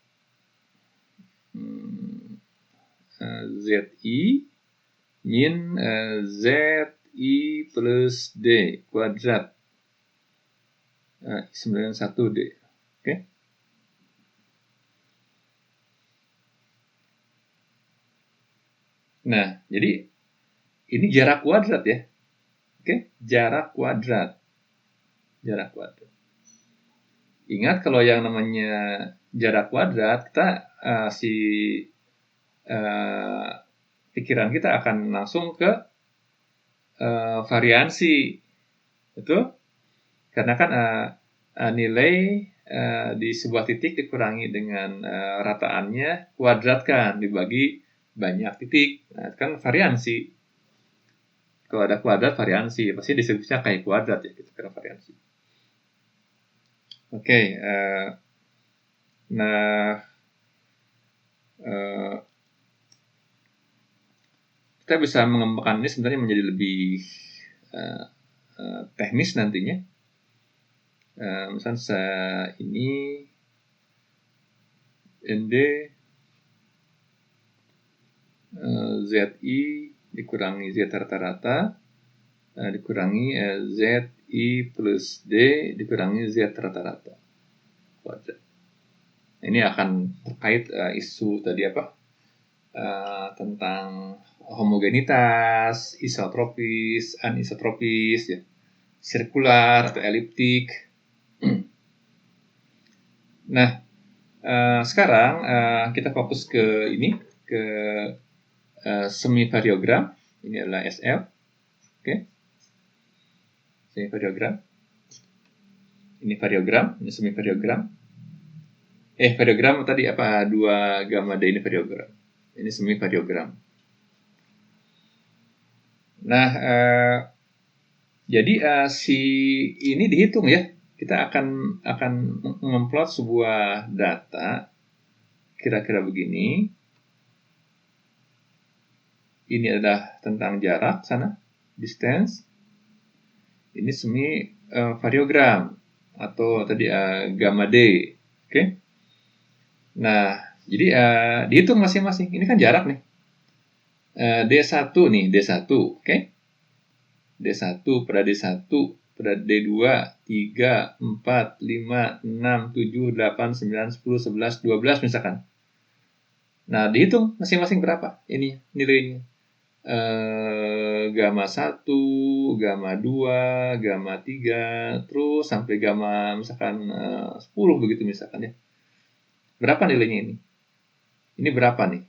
ZI min ZI plus D kuadrat 91D. Oke. Nah, jadi ini jarak kuadrat ya. Oke, jarak kuadrat. Jarak kuadrat. Ingat kalau yang namanya jarak kuadrat, kita pikiran kita akan langsung ke variansi. Betul? Karena kan nilai di sebuah titik dikurangi dengan rataannya, kuadratkan, dibagi banyak titik. Nah, kan variansi. Kalau ada kuadrat variansi, pasti disebutnya kayak kuadrat ya, gitu, karena variansi. Oke, nah kita bisa mengembangkan ini sebenarnya menjadi lebih teknis nantinya. Misalnya ini ND ZI dikurangi Z rata-rata dikurangi ZI plus D dikurangi Z rata-rata kuadrat. Ini akan terkait isu tadi apa tentang homogenitas, isotropis, anisotropis, ya, sirkular atau eliptik. Nah, sekarang kita fokus ke ini, ke semi-variogram. Ini adalah SF. Oke. Semi-variogram. Ini variogram, ini semi-variogram. Variogram tadi apa? 2 gamma D ini variogram. Ini semi-variogram. Nah, jadi si ini dihitung ya. Kita akan memplot sebuah data kira-kira begini. Ini adalah tentang jarak sana, distance. Ini semi variogram atau tadi gamma D. Oke. Nah, jadi dihitung masing-masing. Ini kan jarak nih. D1 nih, D1, oke? D1 pada D1 pada D2, 3, 4, 5, 6, 7, 8, 9, 10, 11, 12 misalkan. Nah, dihitung masing-masing berapa ini nilainya. Gamma 1, gamma 2, gamma 3, terus sampai gamma misalkan 10 begitu misalkan ya. Berapa nilainya ini? Ini berapa nih?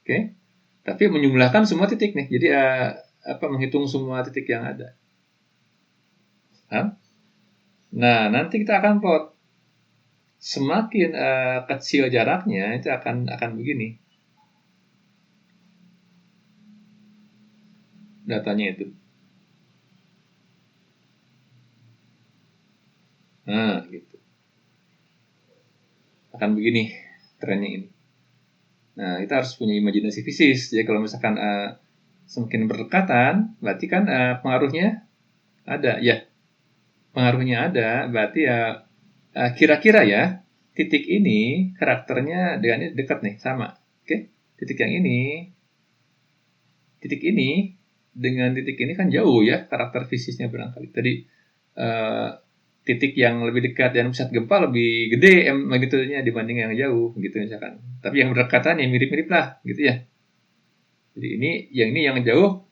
Oke. Tapi menjumlahkan semua titik nih. Jadi menghitung semua titik yang ada. Nah, nanti kita akan plot. Semakin kecil jaraknya itu akan begini. Datanya itu. Nah, gitu. Akan begini trennya ini. Nah, kita harus punya imajinasi fisis. Jadi kalau misalkan semakin berdekatan, berarti kan pengaruhnya ada. Ya, pengaruhnya ada, berarti ya kira-kira ya titik ini karakternya dengan ini dekat nih, sama. Oke, titik ini dengan titik ini kan jauh ya karakter fisisnya barangkali. Tadi titik yang lebih dekat dan pusat gempa lebih gede magnitudenya dibanding yang jauh gitu misalkan. Tapi yang berdekatan ya mirip-mirip lah gitu ya. Jadi ini yang jauh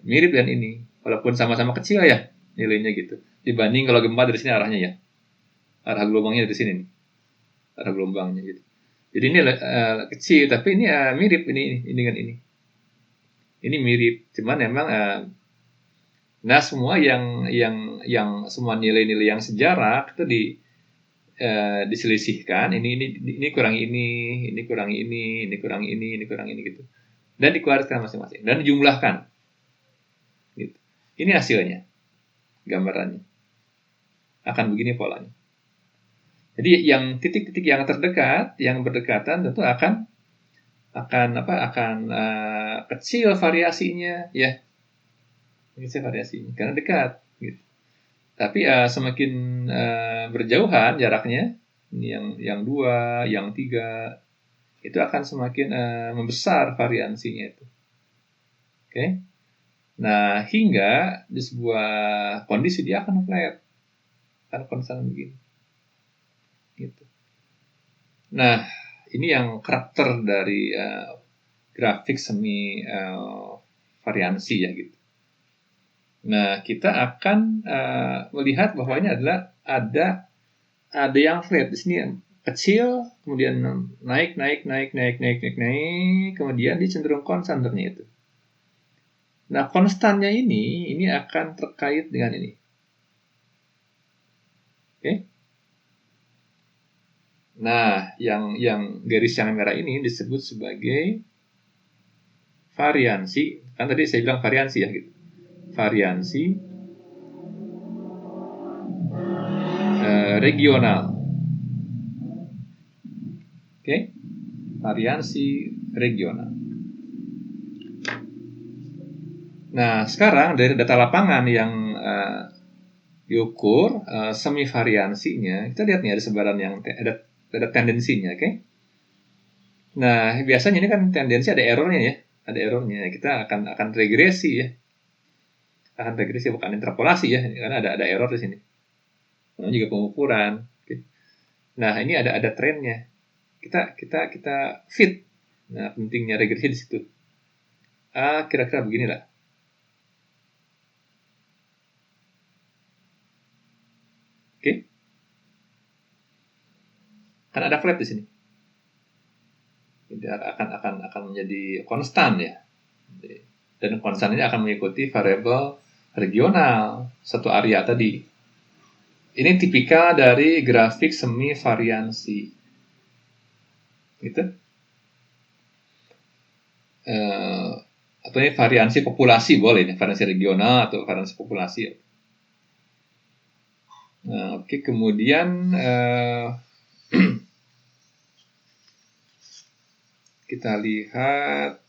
mirip dengan ini, walaupun sama-sama kecil ya nilainya gitu. Dibanding kalau gempa dari sini arahnya ya, arah gelombangnya dari sini nih, arah gelombangnya gitu. Jadi ini kecil, tapi ini mirip ini dengan ini. Ini mirip, cuman memang nah semua yang semua nilai-nilai yang sejarah itu diselisihkan. Ini kurang ini kurang ini kurang ini gitu. Dan dikeluarkan masing-masing dan dijumlahkan. Gitu. Ini hasilnya, gambarannya. Akan begini polanya. Jadi yang titik-titik yang terdekat, yang berdekatan tentu akan kecil variasinya ya. Kecil variasinya karena dekat gitu. Tapi semakin berjauhan jaraknya, ini yang 2, yang 3 itu akan semakin membesar variansinya itu. Oke. Nah, hingga di sebuah kondisi dia akan flat. Akan konstan begini. Gitu. Nah, ini yang karakter dari grafik semi variansi ya gitu. Nah, kita akan melihat bahwa ini adalah ada yang flat di sini yang kecil, kemudian naik, kemudian dia cenderung konstan ternyata itu. Nah, konstannya ini akan terkait dengan ini. Oke. Nah, yang garis yang merah ini disebut sebagai variansi. Kan tadi saya bilang variansi ya gitu. Variansi regional. Oke. Variansi regional. Nah, sekarang dari data lapangan yang diukur semi variansinya, kita lihat nih ada sebaran yang ada tendensinya, oke? Nah, biasanya ini kan tendensi ada errornya ya, ada errornya. Kita akan regresi ya, akan regresi bukan interpolasi ya, karena ada error di sini. Namanya juga pengukuran. Okay. Nah, ini ada trennya. Kita fit. Nah, pentingnya regresi di situ. Kira-kira beginilah. Oke. Kan ada flat di sini. Jadi akan menjadi konstan ya. Dan konstan ini akan mengikuti variabel regional satu area tadi. Ini tipikal dari grafik semi variansi. Gitu. Atau ini variansi populasi boleh nih, variansi regional atau variansi populasi. Nah, oke, kemudian kita lihat,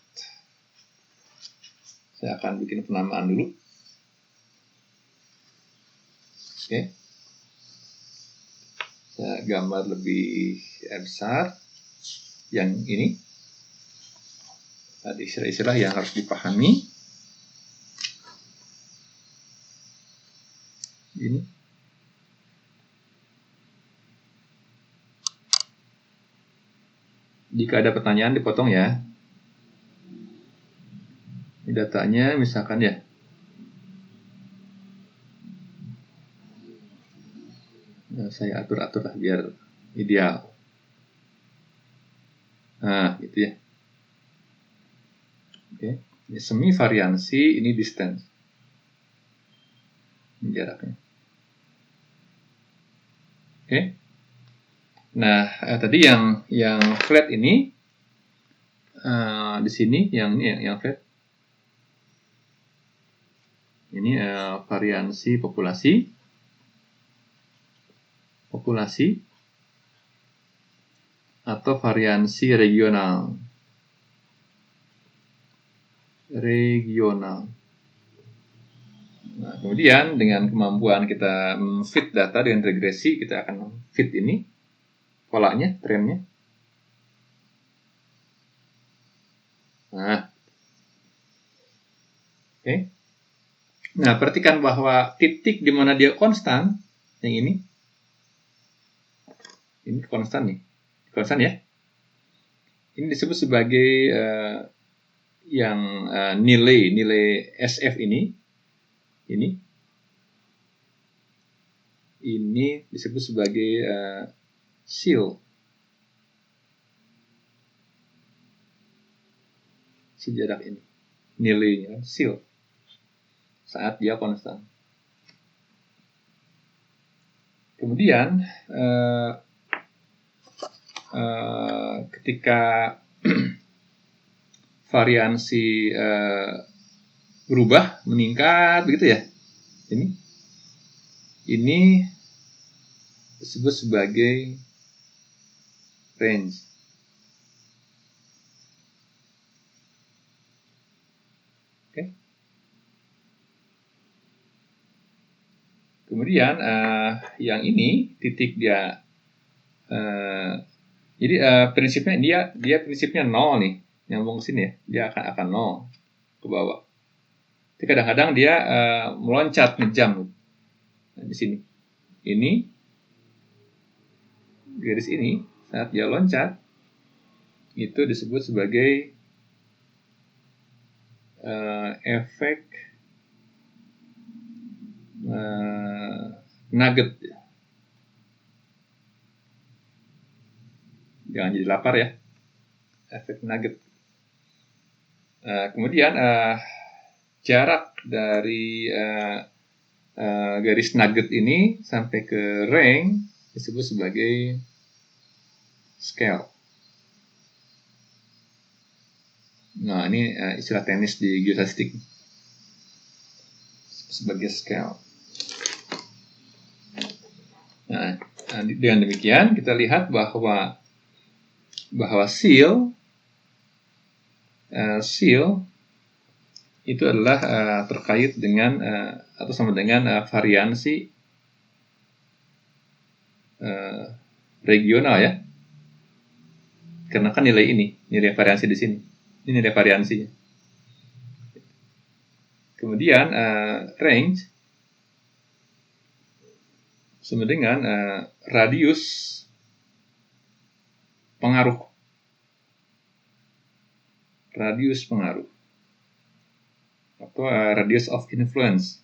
saya akan bikin penamaan dulu. Oke, saya gambar lebih besar yang ini. Ada istilah-istilah yang harus dipahami. Ini. Jika ada pertanyaan dipotong ya. Ini datanya misalkan ya. Nah, saya atur-atur lah biar ideal. Nah, gitu ya. Oke. Ini semi variansi, ini distance. Ini jaraknya. Oke. Nah, tadi yang flat ini di sini yang flat. Ini variansi populasi atau variansi regional. regional. Nah, kemudian dengan kemampuan kita fit data dengan regresi, kita akan fit ini polanya, trennya. Nah, oke. Nah, perhatikan bahwa titik di mana dia konstan, yang ini konstan nih, konstan ya. Ini disebut sebagai nilai SF ini disebut sebagai seal jarak ini, nilainya seal saat dia konstan. Kemudian ketika variansi berubah, meningkat begitu ya, ini disebut sebagai range. Oke. Kemudian yang ini titik dia, jadi prinsipnya dia prinsipnya 0 nih, nyambung ke sini ya, dia akan 0 ke bawah. Tapi kadang-kadang dia meloncat ngejam. Nah, di sini ini garis ini saat dia loncat itu disebut sebagai efek nugget. Jangan jadi lapar ya, efek nugget. Kemudian jarak dari garis nugget ini sampai ke ring disebut sebagai scale. Nah, ini istilah teknis di geostatistik sebagai scale. Nah, dengan demikian kita lihat bahwa seal itu adalah terkait dengan atau sama dengan variansi regional ya, karena kan nilai variansi di sini, ini nilai variansinya. Kemudian range sama dengan radius pengaruh atau radius of influence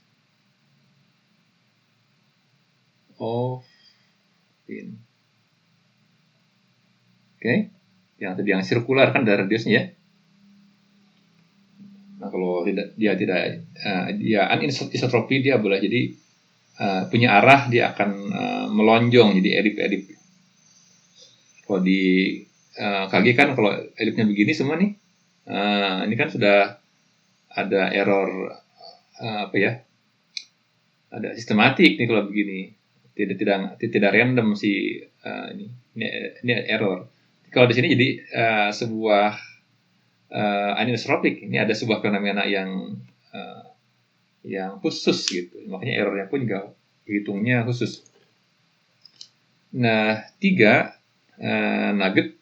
Oke. Yang tadi yang sirkular kan ada radiusnya ya. Nah, kalau dia anisotropi, dia boleh jadi punya arah, dia akan melonjong jadi elip-elip. Kalau di KG kan kalau elipnya begini semua nih, ini kan sudah ada error ada sistematik nih kalau begini, tidak random si ini error. Kalau di sini jadi sebuah anisotropik, ini ada sebuah fenomena yang khusus gitu, makanya errornya pun juga hitungnya khusus. Nah, 3 nugget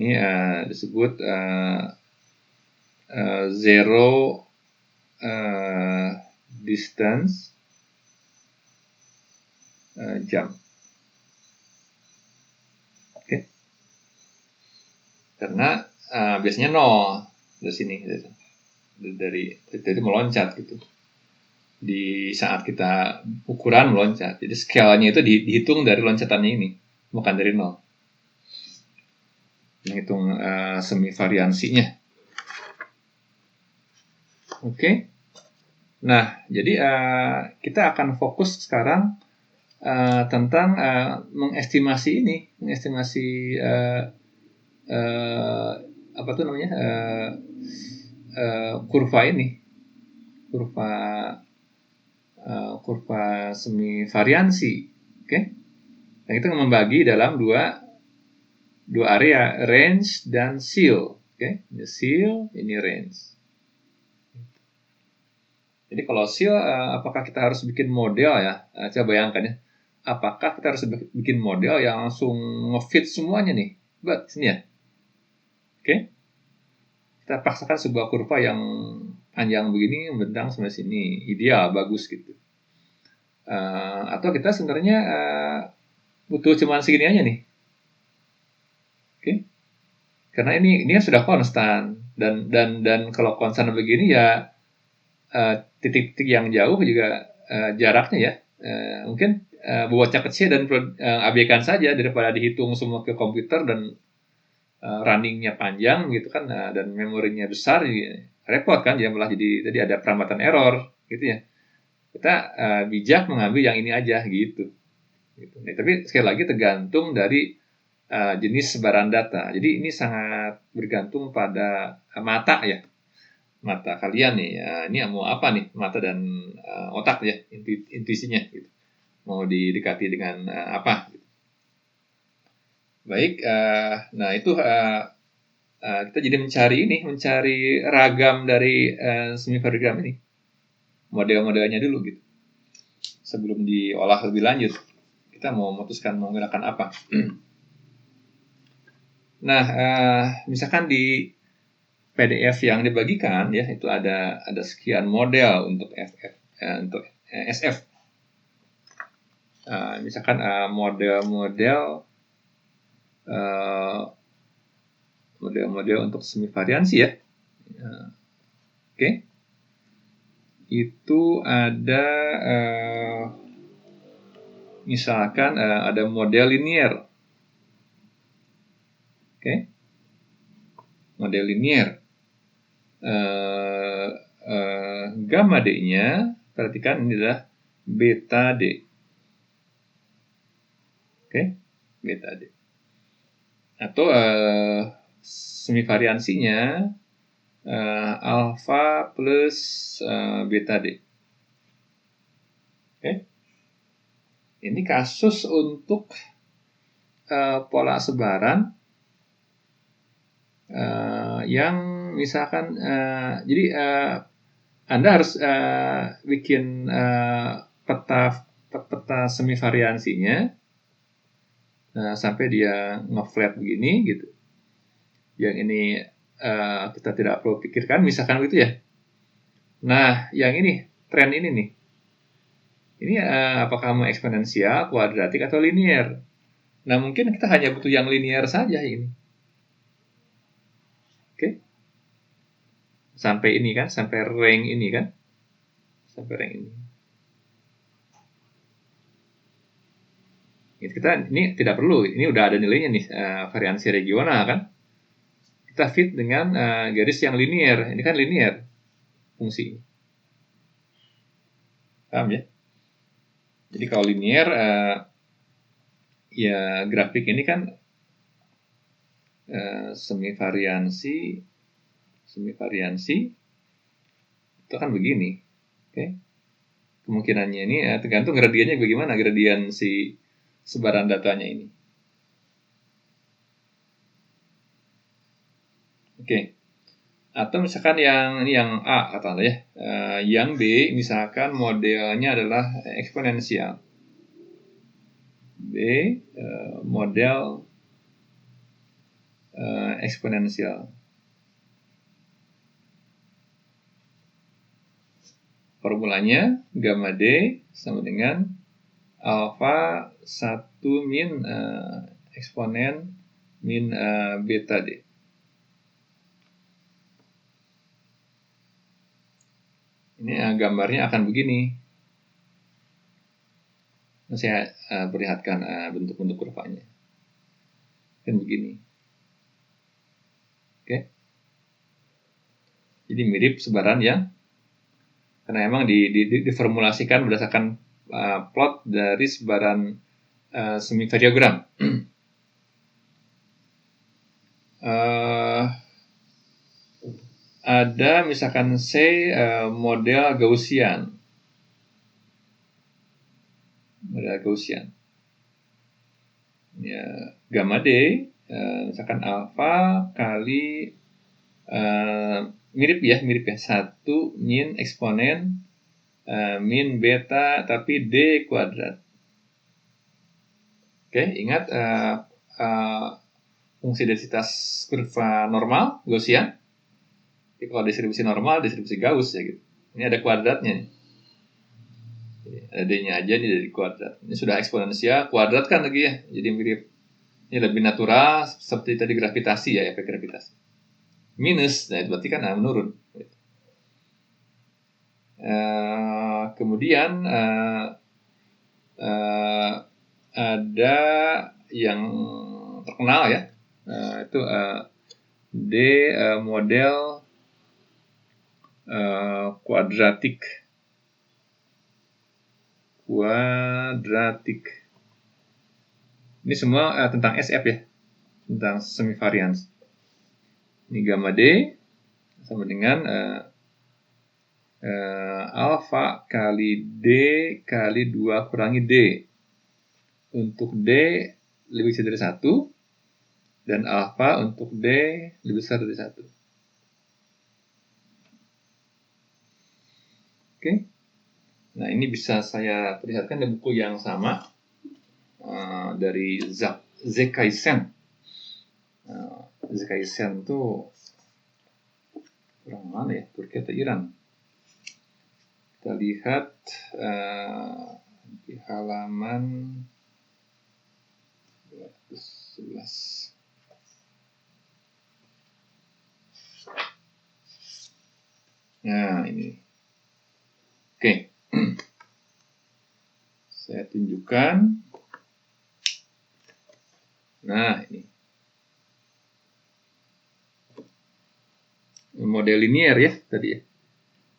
ini disebut zero distance jump. Oke. Karena biasanya 0 dari sini, dari meloncat gitu. Di saat kita ukuran meloncat, jadi scale-nya itu dihitung dari loncatannya ini, bukan dari 0. Menghitung semi variansinya. Oke. Nah, jadi kita akan fokus sekarang tentang mengestimasi kurva semi variansi. Oke. Nah, kita membagi dalam 2 dua area, range dan seal. Oke, ini seal, ini range. Jadi kalau seal, apakah kita harus bikin model ya? Coba bayangkan ya. Apakah kita harus bikin model yang langsung nge-fit semuanya nih? Buat sini ya. Oke. Kita paksakan sebuah kurva yang panjang begini, membentang sampai sini. Ideal, bagus gitu. Atau kita sebenarnya butuh cuma segini aja nih. Oke. Karena ini sudah konstan. Dan kalau konstan begini ya, titik-titik yang jauh juga jaraknya ya mungkin bobotnya kecil dan abaikan saja daripada dihitung semua ke komputer dan runningnya panjang gitu kan, dan memorinya besar, repot kan, jadi malah jadi tadi ada perambatan error gitu ya. Kita bijak mengambil yang ini aja gitu. Nah, tapi sekali lagi tergantung dari jenis sebaran data. Jadi ini sangat bergantung pada mata ya. Mata kalian nih, ini mau apa nih, mata dan otak ya, intuisinya gitu. Mau didekati dengan apa gitu. Baik, nah itu kita jadi mencari ragam dari semivariogram ini, model-modelnya dulu gitu, sebelum diolah lebih lanjut. Kita mau memutuskan menggunakan apa. Nah, misalkan di PDF yang dibagikan ya, itu ada sekian model untuk untuk SF. Misalkan model-model untuk semivariansi ya. Oke. Itu ada misalkan ada model linear. Oke. Model linear. Gamma D-nya, perhatikan ini adalah beta D. Oke, beta D. Atau semivariansinya alpha plus beta D. Oke. Ini kasus untuk pola sebaran yang misalkan jadi Anda harus bikin peta semivariansinya sampai dia nge-flat begini gitu. Yang ini kita tidak perlu pikirkan, misalkan begitu ya. Nah, yang ini, tren ini nih. Ini apakah mau eksponensial, kuadratik, atau linear? Nah, mungkin kita hanya butuh yang linear saja ini. Oke. Sampai ini kan, sampai rank ini kan. Sampai rank ini. Ini tidak perlu, ini udah ada nilainya nih, variansi regional kan. Kita fit dengan garis yang linear. Ini kan linear fungsi. Paham ya? Jadi kalau linear, ya grafik ini kan semivariansi itu kan begini. Oke. Kemungkinannya ini tergantung gradiennya bagaimana, gradien si sebaran datanya ini. Oke. Atau misalkan yang A katakanlah ya, yang B misalkan modelnya adalah eksponensial. B model eksponensial. Formulanya gamma D sama dengan alpha 1 min eksponen min beta D. Ini gambarnya akan begini. Saya perlihatkan bentuk-bentuk kurvanya. Kan begini. Oke. Jadi mirip sebaran yang karena memang diformulasikan berdasarkan plot dari sebaran semivariogram. Ada misalkan model Gaussian. Model Gaussian. Ya, gamma D Misalkan alfa kali mirip ya 1 min eksponen min beta tapi D kuadrat. Oke, ingat fungsi densitas kurva normal Gaussian. Jadi kalau distribusi normal, distribusi Gauss ya gitu. Ini ada kuadratnya nih. Ada D-nya aja nih dari kuadrat. Ini sudah eksponensial kuadrat kan lagi ya. Jadi mirip. Ini lebih natural seperti tadi gravitasi ya, efek gravitasi. Minus, nah itu berarti kan menurun. Kemudian ada yang terkenal ya, itu D model kuadratik. Ini semua tentang SF ya, tentang semivarians. Ini gamma D sama dengan alfa kali D kali 2 kurangi D. Untuk D lebih besar dari 1 dan alfa untuk D lebih besar dari 1. Oke. Nah, ini bisa saya perlihatkan di buku yang sama dari Zekaisen. Zekaisen itu orang mana ya? Turki atau Iran? Kita lihat di halaman 211. Nah, ini. Oke. Saya tunjukkan. Nah, ini. Model linear ya tadi ya.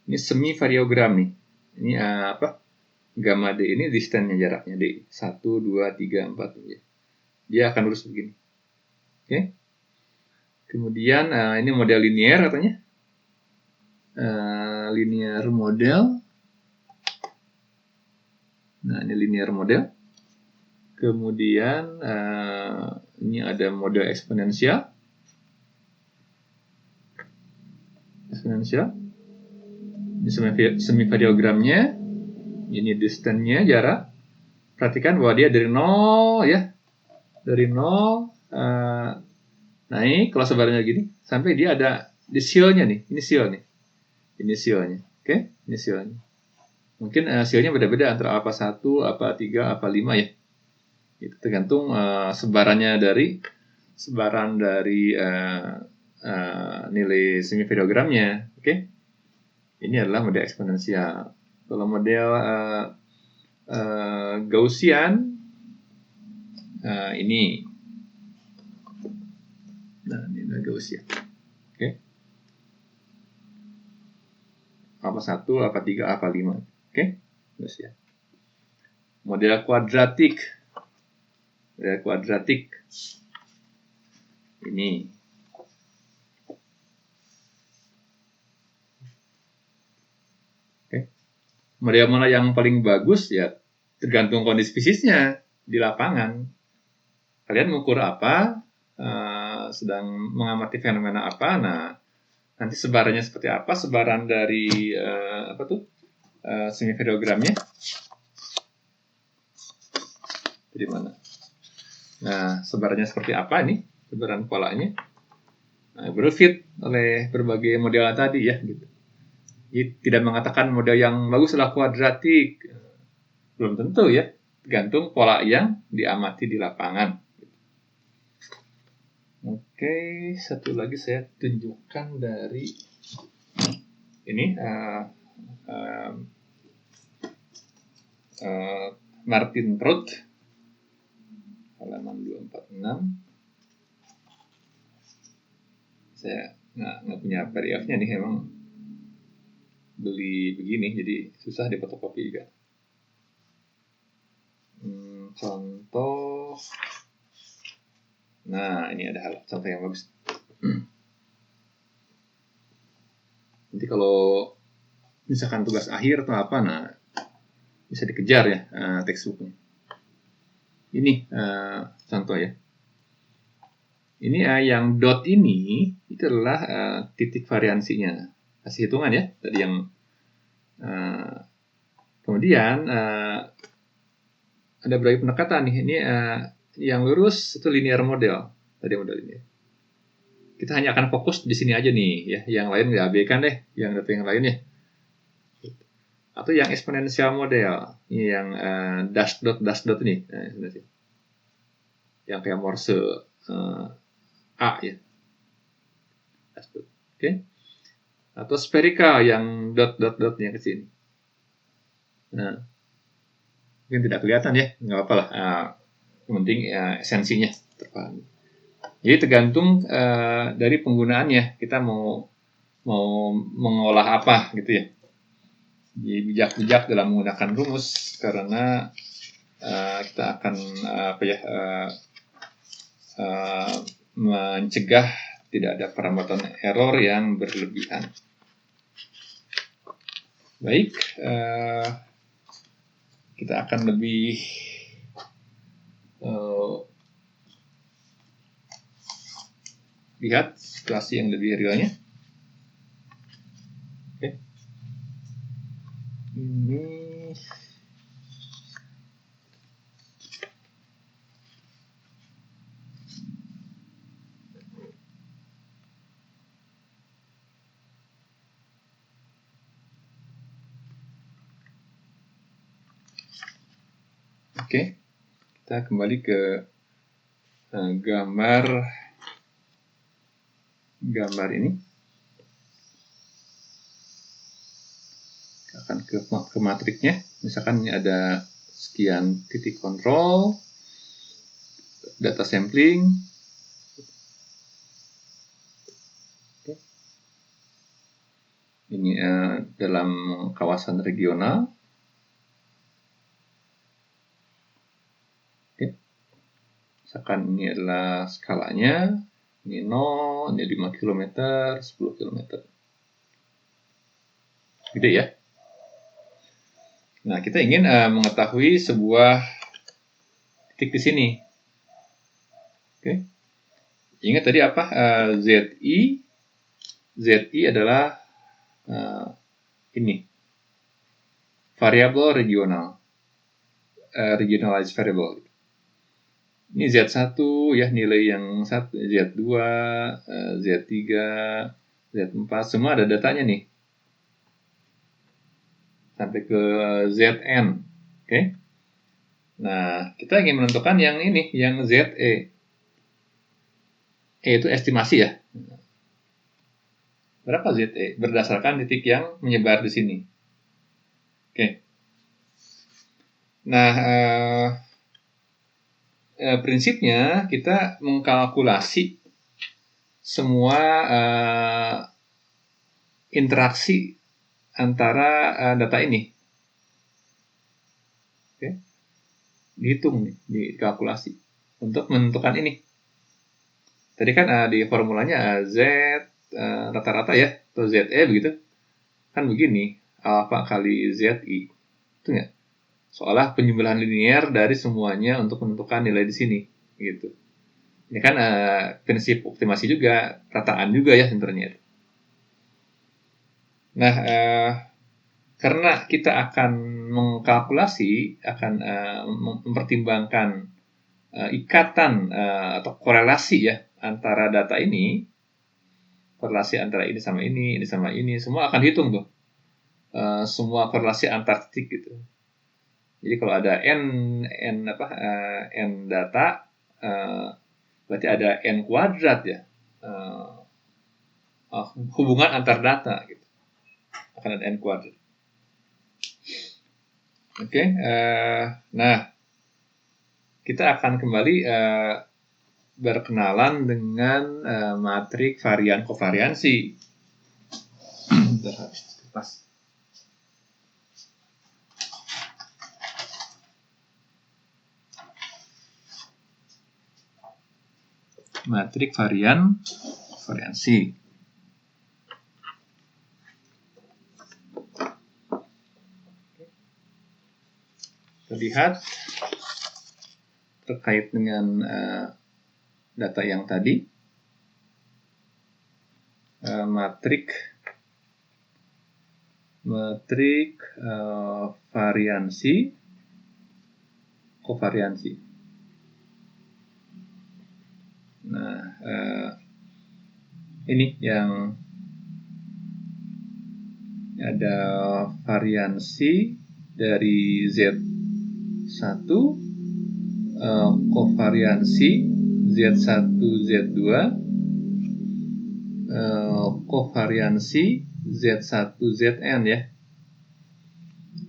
Ini semi variogram nih. Ini apa? Gamma D ini distance-nya, jaraknya D. 1, 2, 3, 4 ya. Dia akan lurus begini. Oke. Kemudian ini model linear katanya. Linear model. Nah, ini linear model. Kemudian ini ada model eksponensial. Ini semi variogramnya. Ini distance-nya, jarak. Perhatikan bahwa dia dari 0 ya. Dari 0 naik kalau sebarannya gini sampai dia ada di seal-nya nih. Ini seal nih. Ini seal-nya. Oke, ini seal-nya. Mungkin seal-nya beda-beda antara alpha 1, alpha 3, alpha 5 ya. Itu tergantung sebaran dari nilai semi variogramnya. Oke. Ini adalah model eksponensial. Kalau model Gaussian ini. Nah, ini adalah Gaussian. Oke. Alpha 1, alpha 3, alpha 5. Oke. Gaussian. Model kuadratik. Ini. Model mana yang paling bagus ya tergantung kondisi fisiknya di lapangan. Kalian mengukur apa, sedang mengamati fenomena apa, nah nanti sebarannya seperti apa, sebaran dari semi variogramnya dari mana. Nah, sebarannya seperti apa nih, sebaran polanya. Nah, berfit oleh berbagai model tadi ya gitu. Jadi, tidak mengatakan model yang bagus adalah kuadratik. Belum tentu ya. Tergantung pola yang diamati di lapangan. Oke, satu lagi saya tunjukkan dari ini Martin Roth halaman 246. Saya nggak punya PDF-nya nih, emang beli begini jadi susah difotokopi juga. Contoh, nah ini ada contoh yang bagus. Nanti kalau misalkan tugas akhir atau apa, nah bisa dikejar ya textbooknya. Ini contoh ya. Ini yang dot ini itu adalah titik variansinya. Kasih hitungan ya tadi yang kemudian ada berbagai pendekatan nih. Ini yang lurus itu linear model. Tadi model ini. Kita hanya akan fokus di sini aja nih ya. Yang lain nggak abaikan deh, yang data yang lain ya. Atau yang exponential model. Ini yang dash dot ini. Nah, yang kayak Morse A ya. Dash dot. Oke. Atau spherical yang dotnya ke sini. Nah, mungkin tidak kelihatan ya, nggak apa-apa lah. Yang penting esensinya terpahami. Jadi tergantung dari penggunaannya, kita mau mengolah apa gitu ya. Jadi bijak-bijak dalam menggunakan rumus karena kita akan mencegah tidak ada perambatan error yang berlebihan. Baik, kita akan lebih lihat situasi yang lebih realnya. Oke. Ini Oke, kita kembali ke gambar ini. Kita akan ke matriknya. Misalkan ini ada sekian titik kontrol, data sampling. Oke. Ini dalam kawasan regional. Misalkan ini adalah skalanya, ini 0, ini 5 km, 10 km. Gede ya. Nah, kita ingin mengetahui sebuah titik di sini. Oke. Ingat tadi apa? ZI adalah ini. Variabel regional. Regionalized variable. Ini Z1 ya, nilai yang 1, Z2, Z3, Z4, semua ada datanya nih. Sampai ke Zn. Oke. Nah, kita ingin menentukan yang ini, yang Ze. Itu estimasi ya. Berapa Ze? Berdasarkan titik yang menyebar di sini. Oke. Nah, prinsipnya kita mengkalkulasi semua interaksi antara data ini. Oke. Dihitung nih, dikalkulasi untuk menentukan ini. Tadi kan di formulanya Z rata-rata ya, atau ZE begitu. Kan begini, alpha kali ZI. Itu nggak? Seolah penjumlahan linear dari semuanya untuk menentukan nilai di sini, gitu. Ini kan prinsip optimasi juga, rataan juga ya sebenarnya. Nah, karena kita akan mengkalkulasi, akan mempertimbangkan ikatan atau korelasi ya antara data ini, korelasi antara ini sama ini, semua akan hitung tuh. Semua korelasi antar titik gitu. Jadi kalau ada n data, berarti ada n kuadrat ya, hubungan antar data gitu. Akan ada n kuadrat. Oke, nah kita akan kembali berkenalan dengan matrik varian kovariansi. Pas. Matrik varian kovariansi. Terlihat terkait dengan data yang tadi. matrik variansi kovariansi. Nah, ini yang ada variansi dari Z1, kovariansi Z1 Z2, kovariansi Z1 Zn ya.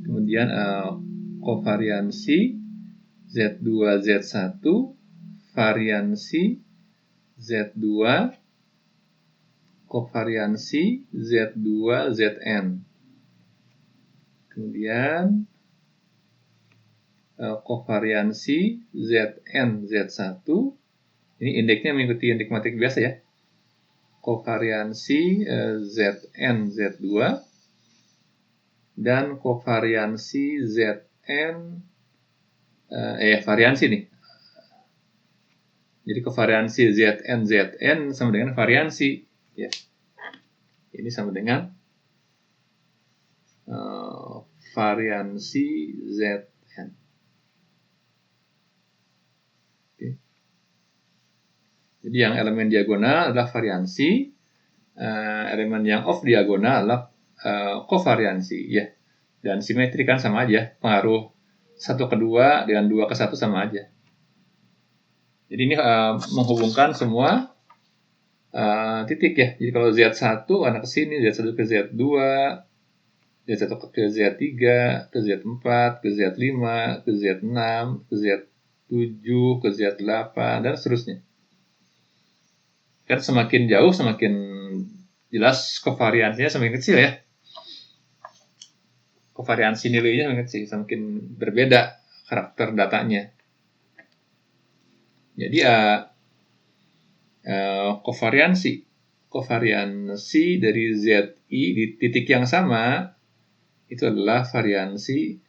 Kemudian kovariansi Z2 Z1, variansi Z2, kovariansi Z2 Zn. Kemudian kovariansi Zn Z1, ini indeksnya mengikuti indeks matrik biasa ya. Kovariansi Zn Z2 dan kovariansi Zn variansi nih. Jadi kovariansi Zn sama dengan variansi ya. Ini sama dengan variansi Zn. Oke. Jadi yang elemen diagonal adalah variansi, elemen yang off diagonal adalah kovariansi ya. Dan simetri kan sama aja, pengaruh 1 ke 2 dengan 2 ke 1 sama aja. Jadi ini menghubungkan semua titik ya. Jadi kalau Z1 anak ke sini, Z1 ke Z2, Z1 ke Z3, ke Z4, ke Z5, ke Z6, ke Z7, ke Z8, dan seterusnya. Kan semakin jauh, semakin jelas kovariansinya semakin kecil ya. Kovariansi nilainya semakin kecil, semakin berbeda karakter datanya. Jadi kovariansi dari ZI di titik yang sama itu adalah variansi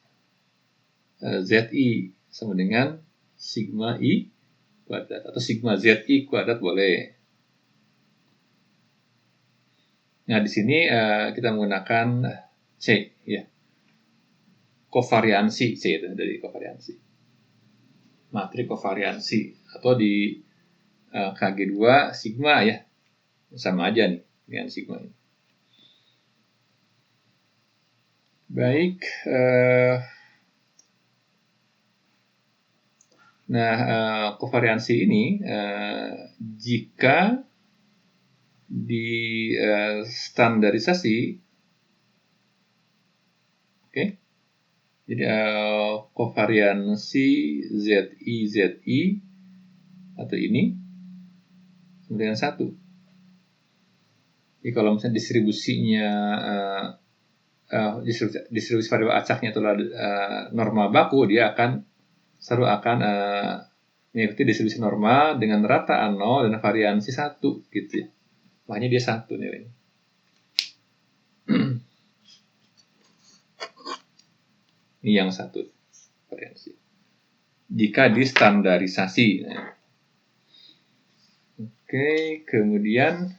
ZI sama dengan sigma I kuadrat atau sigma ZI kuadrat boleh. Nah, di sini kita menggunakan C ya. Kovariansi C itu dari kovariansi. Matrik kovariansi atau di KG2 sigma ya. Sama aja nih dengan sigma ini. Baik, kovariansi ini jika di standarisasi, oke. Jadi kovariansi ZI atau ini sama dengan 1. Jadi kalau misalnya distribusinya distribusi variabel acaknya itulah norma baku, dia akan selalu akan mengikuti distribusi norma dengan rataan 0 dan variansi 1 gitu ya. Makanya dia 1 nilainya. Ini yang 1 variansi. Jika distandarisasi. Oke, kemudian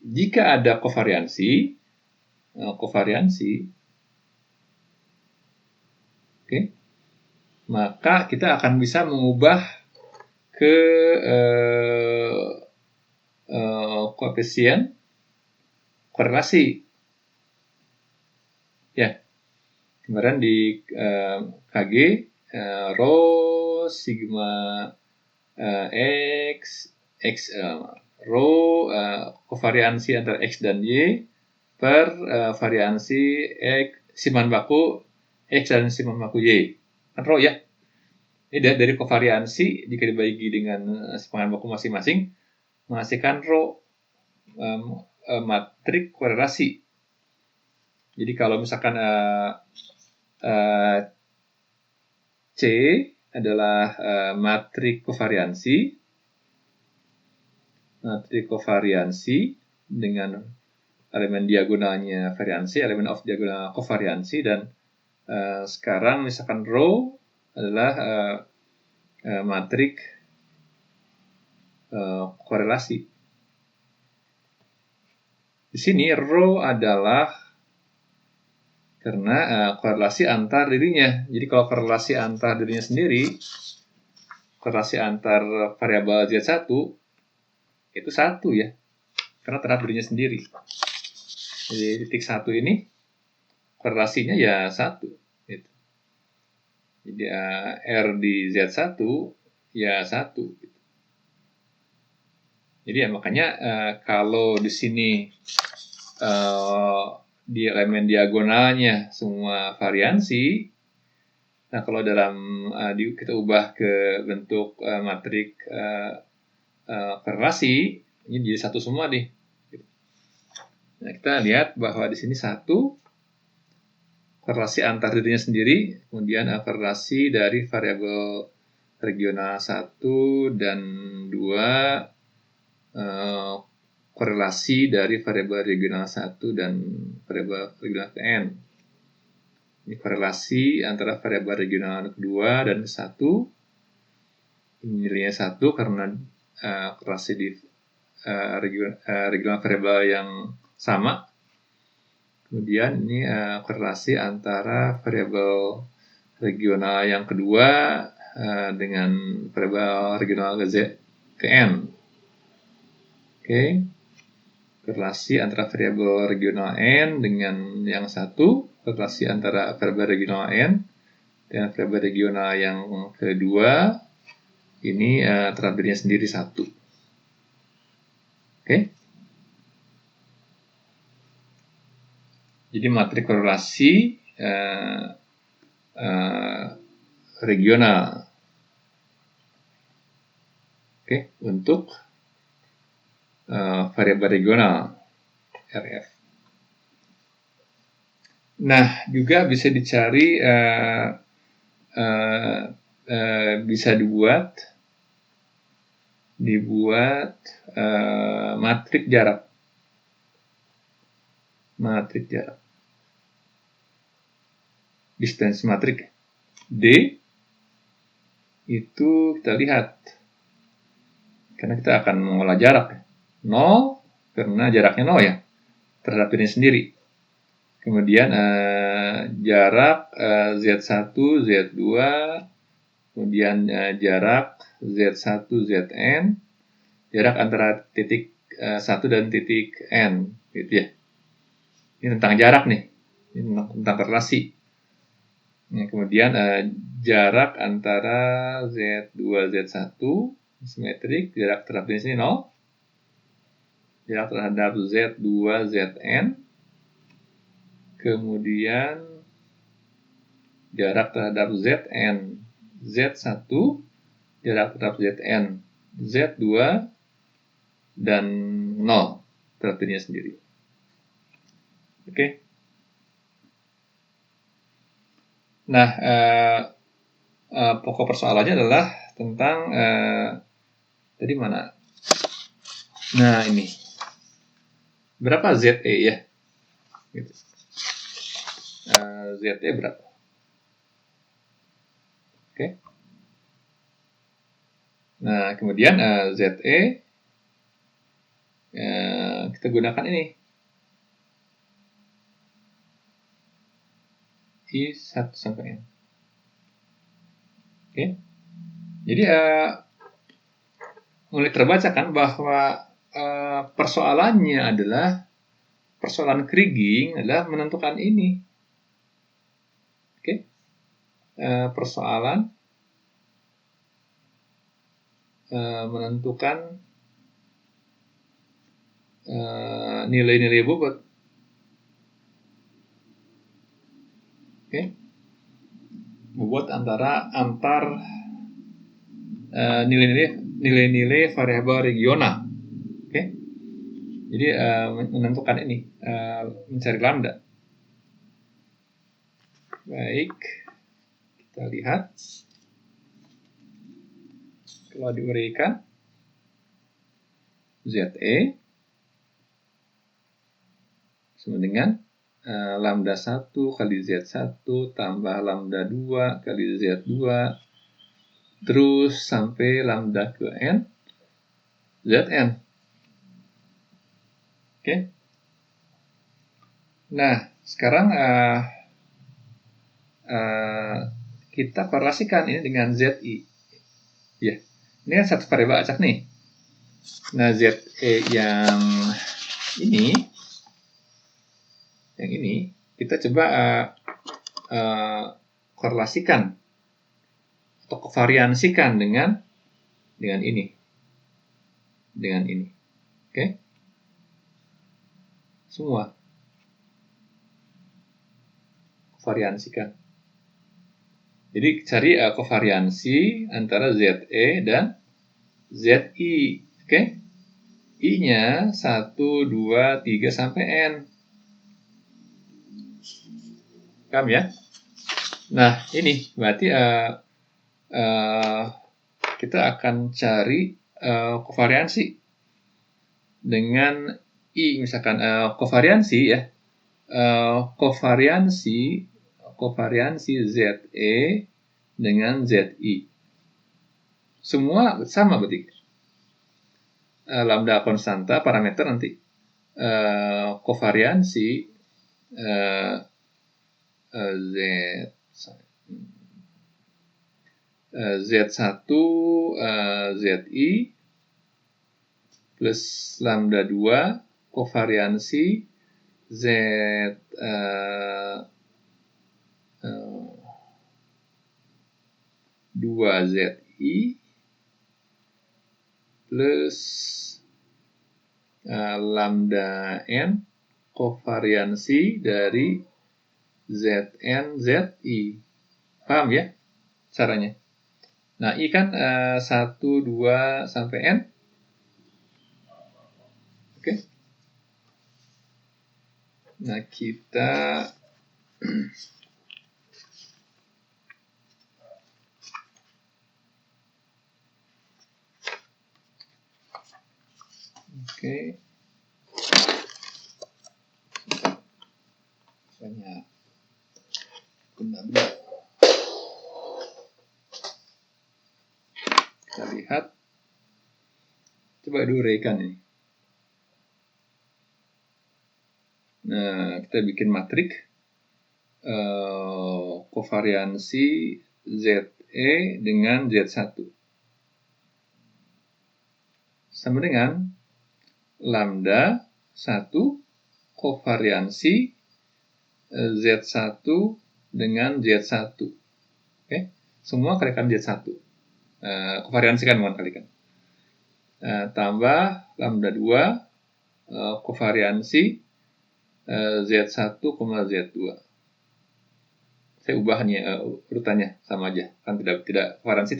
jika ada kovariansi, oke, maka kita akan bisa mengubah ke koefisien korelasi. Ya, kemarin di KG rho sigma x rho kovariansi antara X dan Y per variansi X siman baku X dan siman baku Y. Kan rho ya. Ini dari kovariansi jika dibagi dengan siman baku masing-masing menghasilkan rho matrik korelasi. Jadi kalau misalkan C adalah matrik kovariansi dengan elemen diagonalnya variansi, elemen off diagonal kovariansi, dan sekarang misalkan rho adalah matrik korelasi. Di sini rho adalah karena korelasi antar dirinya. Jadi kalau korelasi antar dirinya sendiri, korelasi antar variabel Z1 itu 1 ya, karena terhadap dirinya sendiri. Jadi titik 1 ini korelasinya ya 1 gitu. Jadi R di Z1 ya 1 gitu. Jadi ya makanya kalau di sini di elemen diagonalnya semua variansi, nah kalau dalam kita ubah ke bentuk matrik korelasi, ini jadi 1 semua nih. Nah, kita lihat bahwa di sini 1 korelasi antar dirinya sendiri, kemudian korelasi dari variabel regional 1 dan 2 korelasi dari variabel regional 1 dan variabel regional N. Ini korelasi antara variabel regional kedua dan 1. Ini nilainya 1 karena korelasi di regional variabel yang sama. Kemudian ini korelasi antara variabel regional yang kedua dengan variabel regional ke N. Oke. Korelasi antara variabel regional N dengan yang 1, korelasi antara variabel regional N dengan variabel regional yang kedua, ini terhadap dirinya sendiri 1. Oke. Jadi matrik korelasi regional. Oke, untuk variabel regional RF. Nah, juga bisa dicari, bisa dibuat matrik jarak. Matrik jarak. Distance matrik D itu kita lihat, karena kita akan mengolah jarak 0 karena jaraknya 0 ya terhadap dirinya sendiri. Kemudian jarak Z1, Z2, kemudian jarak Z1, Zn, jarak antara titik 1 dan titik N, gitu ya. Ini tentang jarak nih, ini tentang korelasi. Nah, kemudian jarak antara Z2, Z1 simetrik, jarak terhadap di sini 0. Jarak terhadap Z2, Zn. Kemudian jarak terhadap Zn, Z1, jarak terhadap Zn, Z2, dan 0 terhadap dirinya sendiri. Oke. Nah, pokok persoalannya adalah tentang tadi mana? Nah, ini berapa ZE ya? Gitu. ZE berapa? Oke. Nah, kemudian ZE kita gunakan ini I1 sampai N. Oke. Jadi mulai terbaca kan bahwa persoalannya adalah persoalan Kriging adalah menentukan ini. Oke. Persoalan menentukan nilai-nilai bobot. Oke. Bobot antar nilai-nilai variabel regional. Oke. Jadi menentukan ini, mencari lambda. Baik, kita lihat. Kalau diuraikan, ZE sama dengan lambda 1 kali Z1 tambah lambda 2 kali Z2 terus sampai lambda ke N Zn. Oke. Nah, sekarang kita korelasikan ini dengan ZI. Ya, ini kan satu variabel acak nih. Nah, ZE yang ini kita coba korelasikan atau kovariansikan dengan ini. Oke? Semua kovariansikan. Jadi cari kovariansi antara ZE dan ZI. Oke? I-nya 1, 2, 3 sampai N. Paham ya? Nah, ini berarti kita akan cari kovariansi dengan I, misalkan kovariansi ya, kovariansi ZE dengan ZI. Semua sama berarti. Lambda konstanta parameter nanti kovariansi Z1 ZI plus lambda 2 kovariansi Z 2ZI plus lambda N kovariansi dari ZN ZI. Paham ya caranya? Nah, I kan 1, 2 sampai N. Oke. Nah, kita oke. Banyak. Kita lihat. Coba diuraikan ini. Nah, kita bikin matrik kovariansi ZE dengan Z1 sama dengan lambda 1 kovariansi Z1 dengan Z1. Oke, semua kalikan Z1. Kovariansikan bukan kalikan. Tambah lambda 2 kovariansi Z1, Z2. Saya ubahnya urutannya sama aja. Kan tidak kovariansi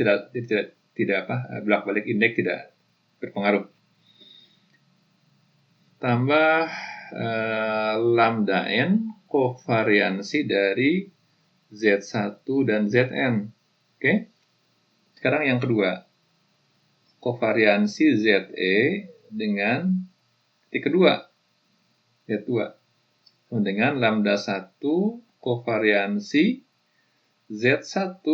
tidak bolak-balik indeks tidak berpengaruh. Tambah lambda N kovariansi dari Z1 dan Zn. Oke. Sekarang yang kedua. Kovariansi ZE dengan titik kedua. Z2. Dengan lambda 1 kovariansi Z1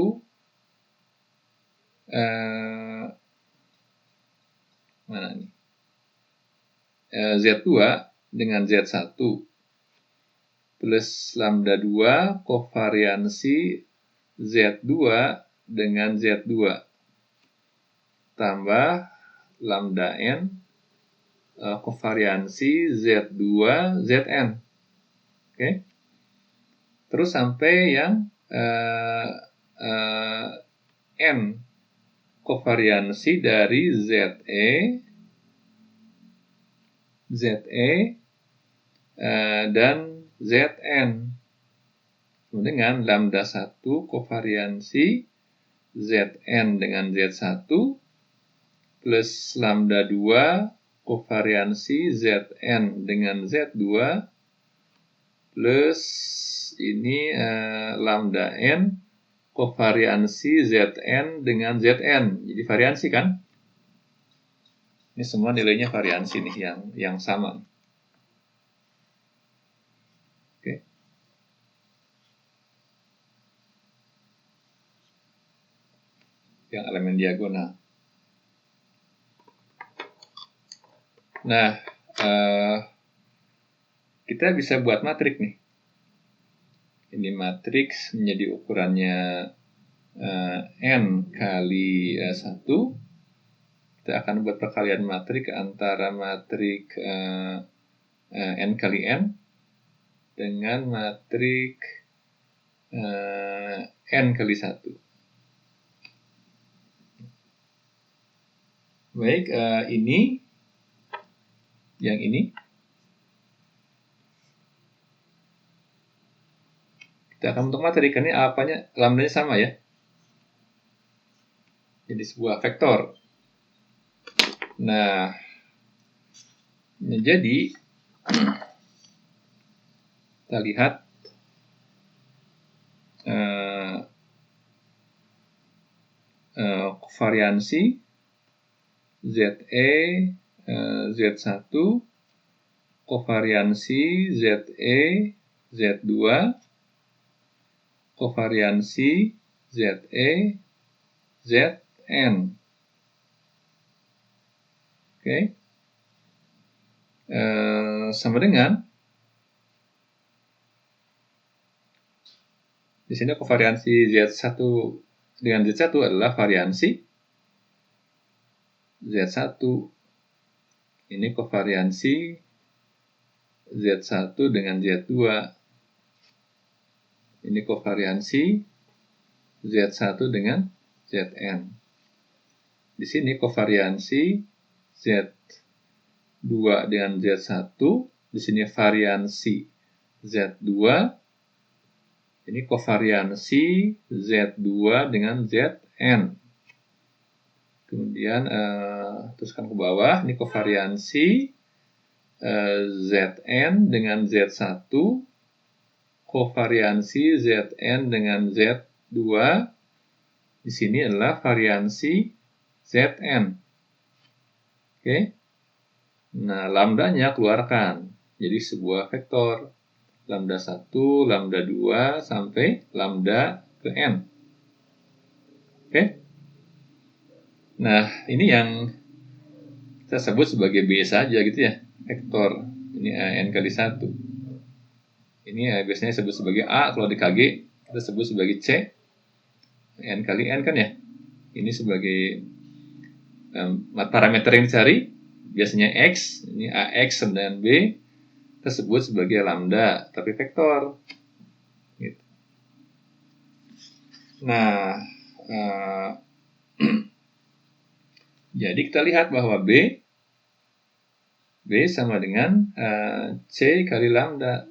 mana nih? Z2 dengan Z1 plus lambda 2 kovariansi Z2 dengan Z2 tambah lambda N kovariansi Z2 Zn. Oke. Terus sampai yang N kovariansi dari ZE dan Zn dengan lambda 1 kovariansi Zn dengan Z1 plus lambda 2 kovariansi Zn dengan Z2 plus ini lambda N kovariansi Zn dengan Zn. Jadi variansi kan? Ini semua nilainya variansi nih yang sama. Oke. Yang elemen diagonal. Nah, kita bisa buat matriks nih. Ini matriks menjadi ukurannya N kali 1. Kita akan buat perkalian matriks antara matriks N kali N dengan matriks N kali 1. Baik, ini yang ini kita akan bentuk materi, karena ini apanya, lambdanya sama ya. Jadi sebuah vektor. Nah, jadi kita lihat variansi ZE Z1, kovariansi ZE Z2, kovariansi ZE Zn. Oke. Sama dengan di sini kovariansi Z1 dengan Z1 adalah variansi Z1. Ini kovariansi Z1 dengan Z2. Ini kovariansi Z1 dengan Zn. Di sini kovariansi Z2 dengan Z1. Di sini variansi Z2. Ini kovariansi Z2 dengan Zn. Kemudian teruskan ke bawah, ini kovariansi Zn dengan Z1, kovariansi Zn dengan Z2. Di sini adalah variansi Zn. Oke. Nah, lambdanya keluarkan. Jadi sebuah vektor. Lambda 1, lambda 2, sampai lambda ke N. Oke. Nah, ini yang kita sebut sebagai B saja gitu ya, vektor. Ini N kali 1. Ini biasanya disebut sebagai A, kalau di KG kita sebut sebagai C. N kali N kan ya. Ini sebagai parameter yang dicari, biasanya X, ini AX dan B, kita sebut sebagai lambda, tapi vektor. Gitu. Nah, jadi kita lihat bahwa B sama dengan C kali lambda.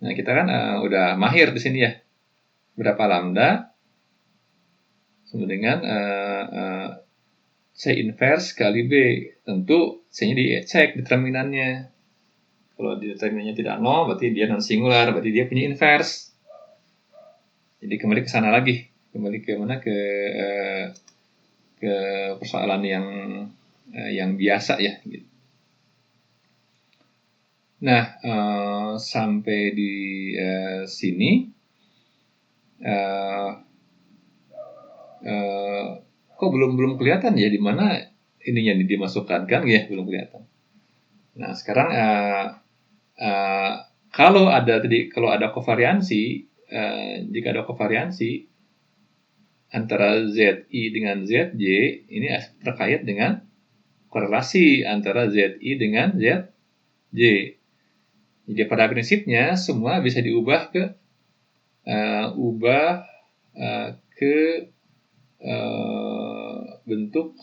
Nah, kita kan udah mahir di sini ya. Berapa lambda sama dengan C inverse kali B. Tentu C-nya dicek determinannya. Kalau determinannya tidak 0, berarti dia non singular, berarti dia punya inverse. Jadi kembali ke sana lagi. Kembali ke mana? Ke persoalan yang biasa ya. Gitu. Nah, sampai di sini, kok belum kelihatan ya di mana ininya dimasukkan kan ya, belum kelihatan. Nah, sekarang kalau ada kovariansi, jika ada kovariansi antara ZI dengan ZJ, ini terkait dengan korelasi antara ZI dengan ZJ. Jadi pada prinsipnya semua bisa diubah ke bentuk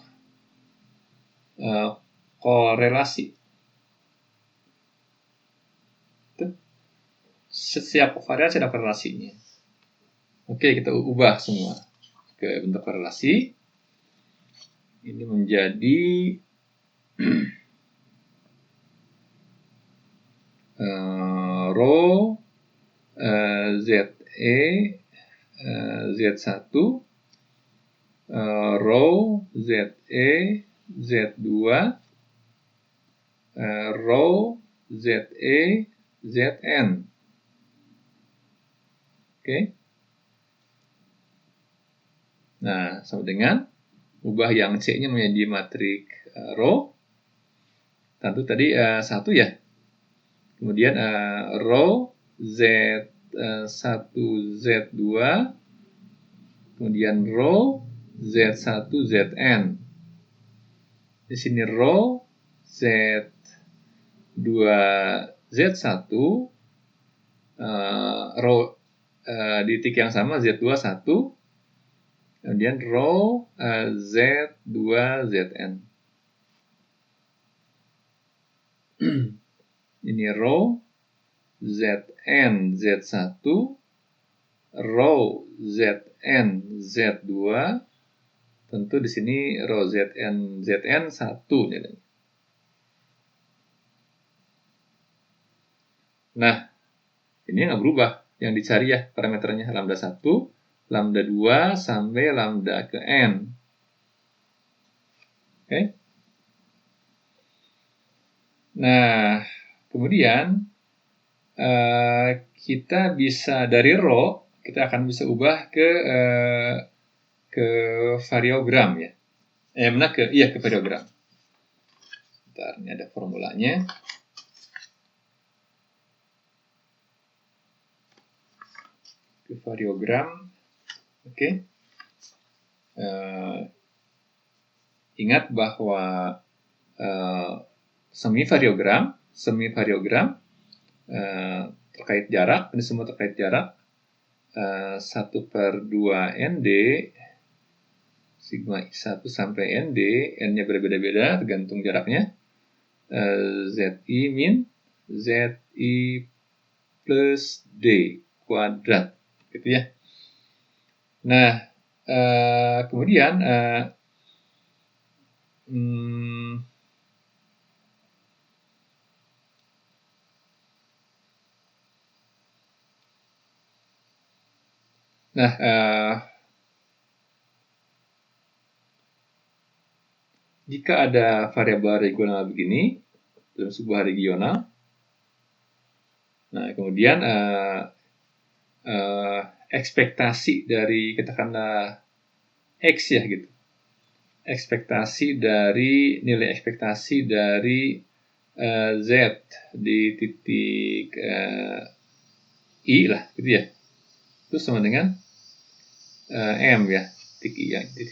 korelasi. Setiap variasi ada korelasinya. Oke, kita ubah semua ke bentuk korelasi. Ini menjadi rho ZE Z1, rho ZE Z2, rho ZE Zn. Oke. Nah, sama dengan ubah yang C-nya menjadi matriks rho, Tentu tadi 1 ya. Kemudian row Z1 Z2, kemudian row Z1 Zn. Di sini row Z2 Z1, row di titik yang sama Z2 1, kemudian row Z2 Zn. Ini row Zn Z1, row Zn Z2, tentu di sini row Zn 1 nilainya. Nah, ini nggak berubah. Yang dicari ya parameternya lambda 1, lambda 2, sampai lambda ke n. Oke. Nah, kemudian kita bisa dari row, kita akan bisa ubah ke variogram ya. Mana ke variogram. Bentar, ini ada formulanya. Ke variogram. Oke. Ingat bahwa semi variogram terkait jarak, ini semua terkait jarak. 1/2 ND sigma I1 sampai ND, N-nya berbeda-beda tergantung jaraknya. ZI min ZI plus D kuadrat, gitu ya. Nah, kemudian jika ada variabel regional begini dalam sebuah regional, nah kemudian ekspektasi dari katakanlah X ya gitu, nilai ekspektasi dari Z di titik I lah gitu ya, itu sama dengan M ya, titik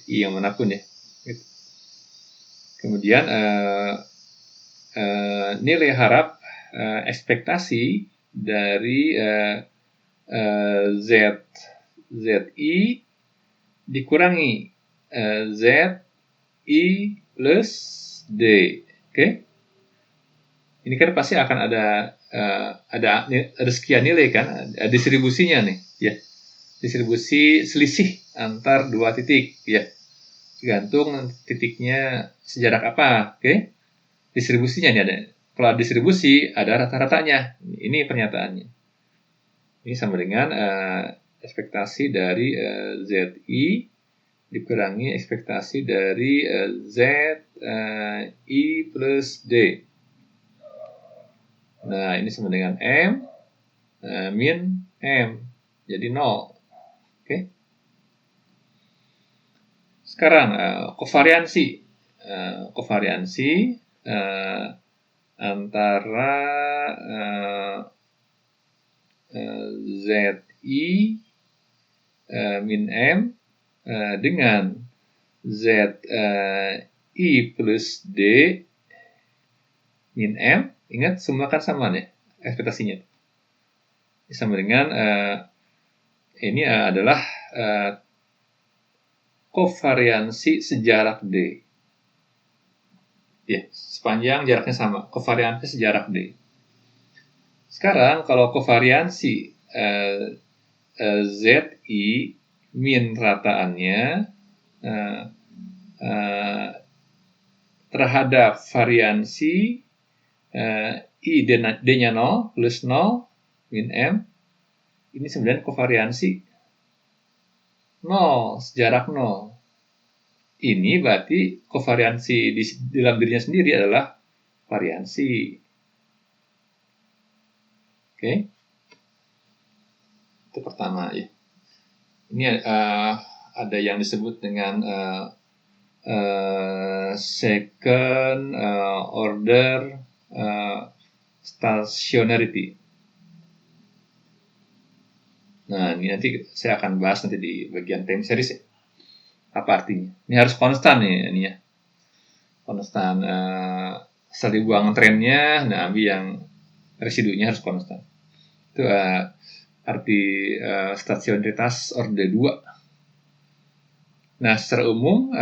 I yang manapun ya gitu. Kemudian nilai harap ekspektasi dari ZI dikurangi ZI plus D. Oke? Ini kan pasti akan ada sekian nilai kan, ada distribusinya nih, ya. Distribusi selisih antar dua titik, ya. Tergantung titiknya sejarak apa, oke? Distribusinya nih ada. Kalau distribusi ada rata-ratanya. Ini pernyataannya. Ini sama dengan ekspektasi dari ZI dikurangi ekspektasi dari ZI plus D. Nah, ini sama dengan M min M. Jadi 0. Oke. Sekarang kovariansi. Kovariansi antara ZI min M dengan ZI plus D min M. Ingat, semua kan sama nih ekspektasinya. Sama dengan ini adalah kovariansi sejarak D. Ya, sepanjang jaraknya sama, kovariansi sejarak D. Sekarang kalau kovariansi ZI min rataannya terhadap variansi I D-nya 0 plus 0 min M, ini sebenarnya kovariansi 0, sejarak 0. Ini berarti kovariansi di dalam dirinya sendiri adalah variansi. Oke. Itu pertama ya. Ini ada yang disebut dengan second order stationarity. Nah, ini nanti saya akan bahas nanti di bagian time series ya. Apa artinya? Ini harus konstan nih, ini ya. Konstan. Setelah dibuang trennya, nah ambil yang residunya harus konstan. Itu arti stasionaritas orde 2. Nah, secara umum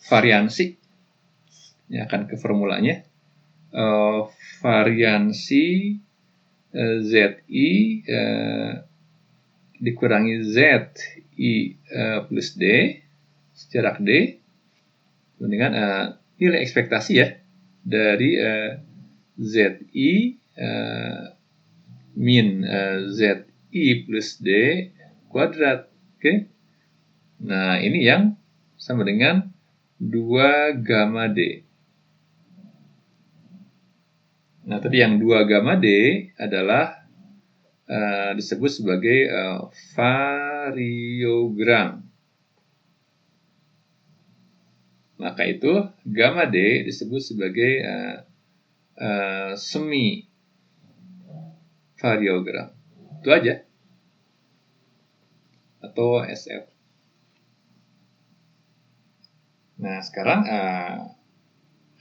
variansi, ini akan ke formulanya. Variansi ZI dikurangi ZI plus D jarak D dengan nilai ekspektasi ya dari ZI min ZI plus D kuadrat. Oke. Nah, ini yang sama dengan 2 gamma D. Nah, tadi yang 2 gamma D adalah disebut sebagai variogram. Maka itu gamma D disebut sebagai semi variogram. Itu aja. Atau SF. Nah, sekarang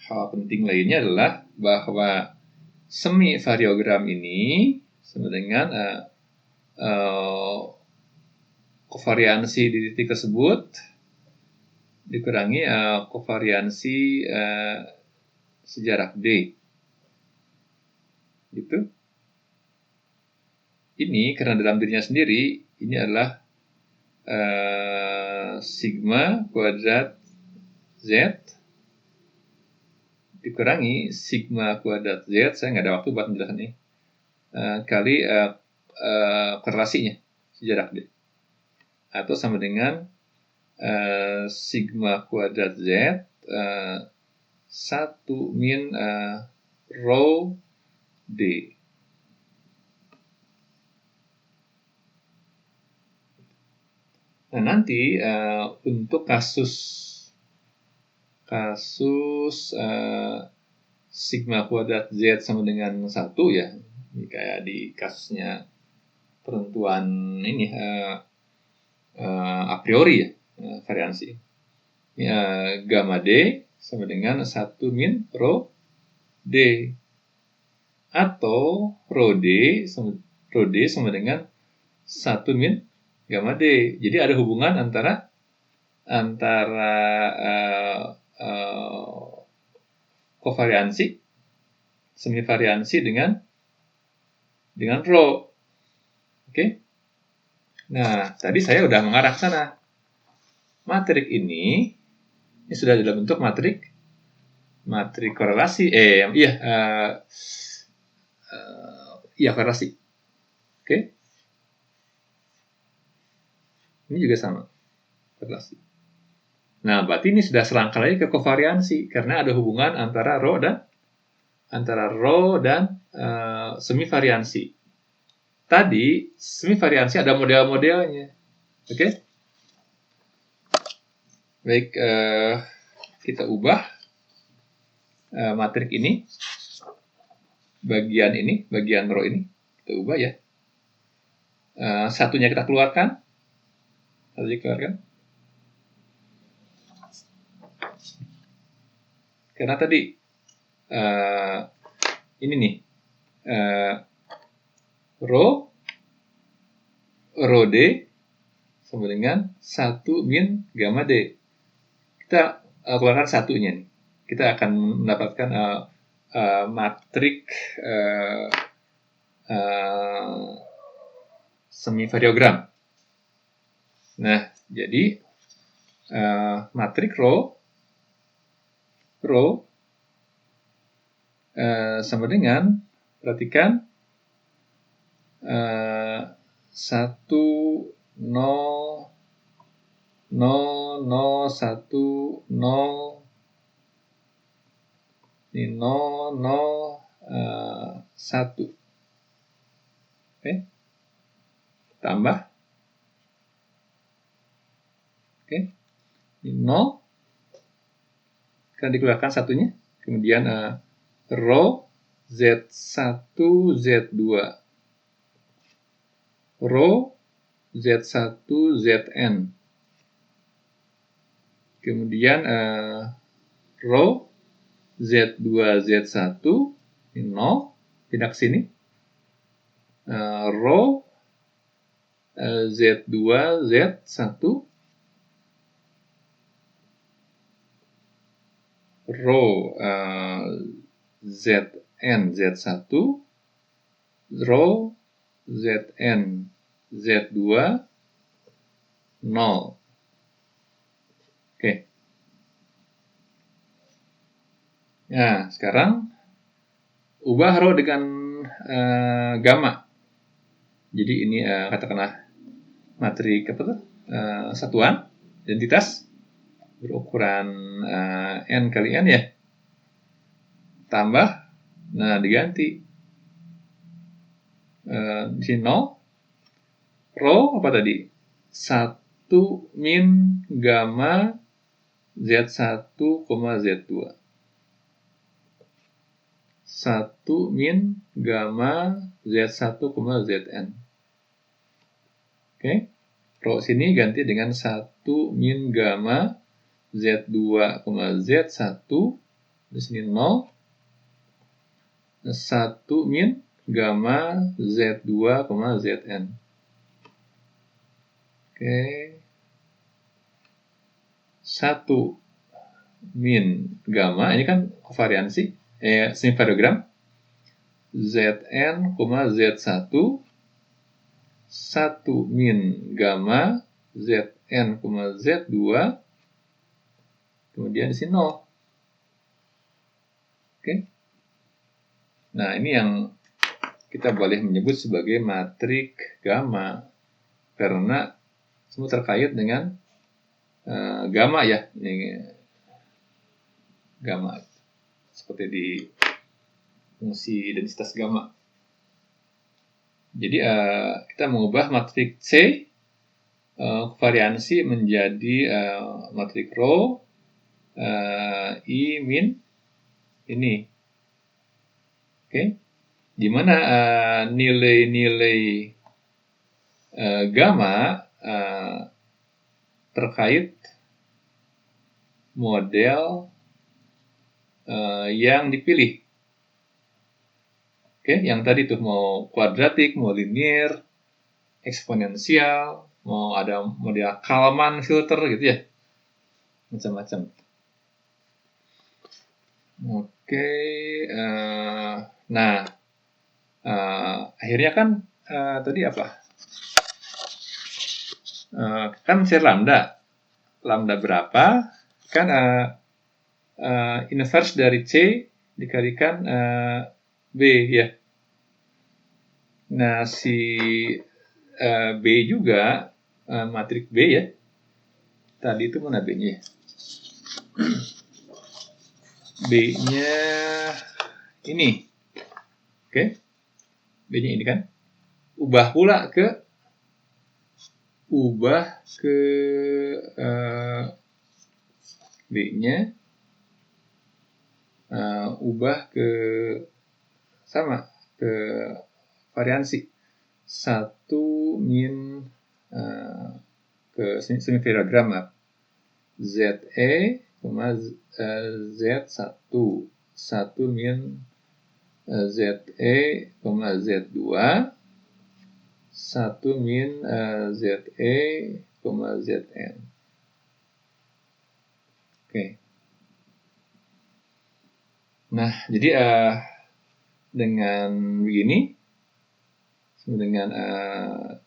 hal penting lainnya adalah bahwa semi variogram ini sama dengan kovariansi di titik tersebut dikurangi kovariansi sejarak D. Gitu. Ini karena dalam dirinya sendiri ini adalah sigma kuadrat Z dikurangi sigma kuadrat Z, saya nggak ada waktu buat menjelaskan ini, kali korelasinya sejarak D, atau sama dengan sigma kuadrat Z 1 min rho D. Nah, nanti untuk kasus sigma kuadrat Z sama dengan 1 ya, ini kayak di kasusnya penentuan ini a priori ya, variansi. Gamma D sama dengan 1 min rho D, atau rho D sama dengan 1 min gamma D. Jadi ada hubungan antara kovariansi, semivariansi dengan rho. Oke. Nah, tadi saya udah mengarah ke sana. Matrik ini sudah dalam bentuk matrik korelasi. Korelasi. Oke. Ini juga sama, korelasi. Nah, berarti ini sudah selangkah lagi ke kovariansi karena ada hubungan antara rho dan semivariansi. Tadi semivariansi ada model-modelnya. Oke? Baik, kita ubah matrik ini, bagian rho ini kita ubah ya. Satunya kita keluarkan. Karena tadi ini nih rho D sama dengan 1 min gamma D. Kita keluarkan satunya nih. Kita akan mendapatkan matrik semivariogram. Nah, jadi matrik rho sama dengan, perhatikan, 1 0 0 0 1 0 ini 0 0 1. Oke. Tambah. Oke. Ini 0. Kan dikeluarkan satunya. Kemudian row Z1, Z2. Row Z1, Zn. Kemudian row Z2, Z1. Ini 0. Pindah ke sini. Row Z2, Z1. Row Zn, Z1. Row Zn, Z2. 0. Oke. Nah, sekarang ubah row dengan gamma. Jadi ini katakanlah matrik apa tuh? Satuan identitas berukuran n kali n ya. Tambah, nah diganti di sini 0. Row apa tadi? 1 min gamma Z1, Z2. 1 min gamma Z1, Zn. Oke. Row sini ganti dengan 1 min gamma Z2, Z1. Di sini 0. 1 min gamma Z2, Zn. Oke. 1 min gamma, ini kan kovariansi, semivariogram. Zn, Z1. 1 min gamma Zn, Z2. Kemudian di sini 0. Oke. Nah, ini yang kita boleh menyebut sebagai matrik gamma karena semua terkait dengan gamma ya. Ini gamma seperti di fungsi densitas gamma. Jadi kita mengubah matrik C variansi menjadi matrik row I min ini. Oke. Di mana nilai-nilai gamma terkait model yang dipilih. Oke, yang tadi tuh mau kuadratik, mau linear, eksponensial, mau ada model Kalman filter gitu ya, macam-macam. Oke, nah akhirnya kan tadi apa? Kan share lambda berapa? Kan inverse dari C dikalikan B ya. Nah, si B juga matrik B ya. Tadi itu mana B-nya? B-nya ini. Oke. B-nya ini kan. Ubah pula ke B-nya ubah ke sama ke variansi 1 min ke semivariogram ZE, Z1 1 min ZE, Z2 1 min ZE, Zn. Oke. Nah, jadi dengan begini, dengan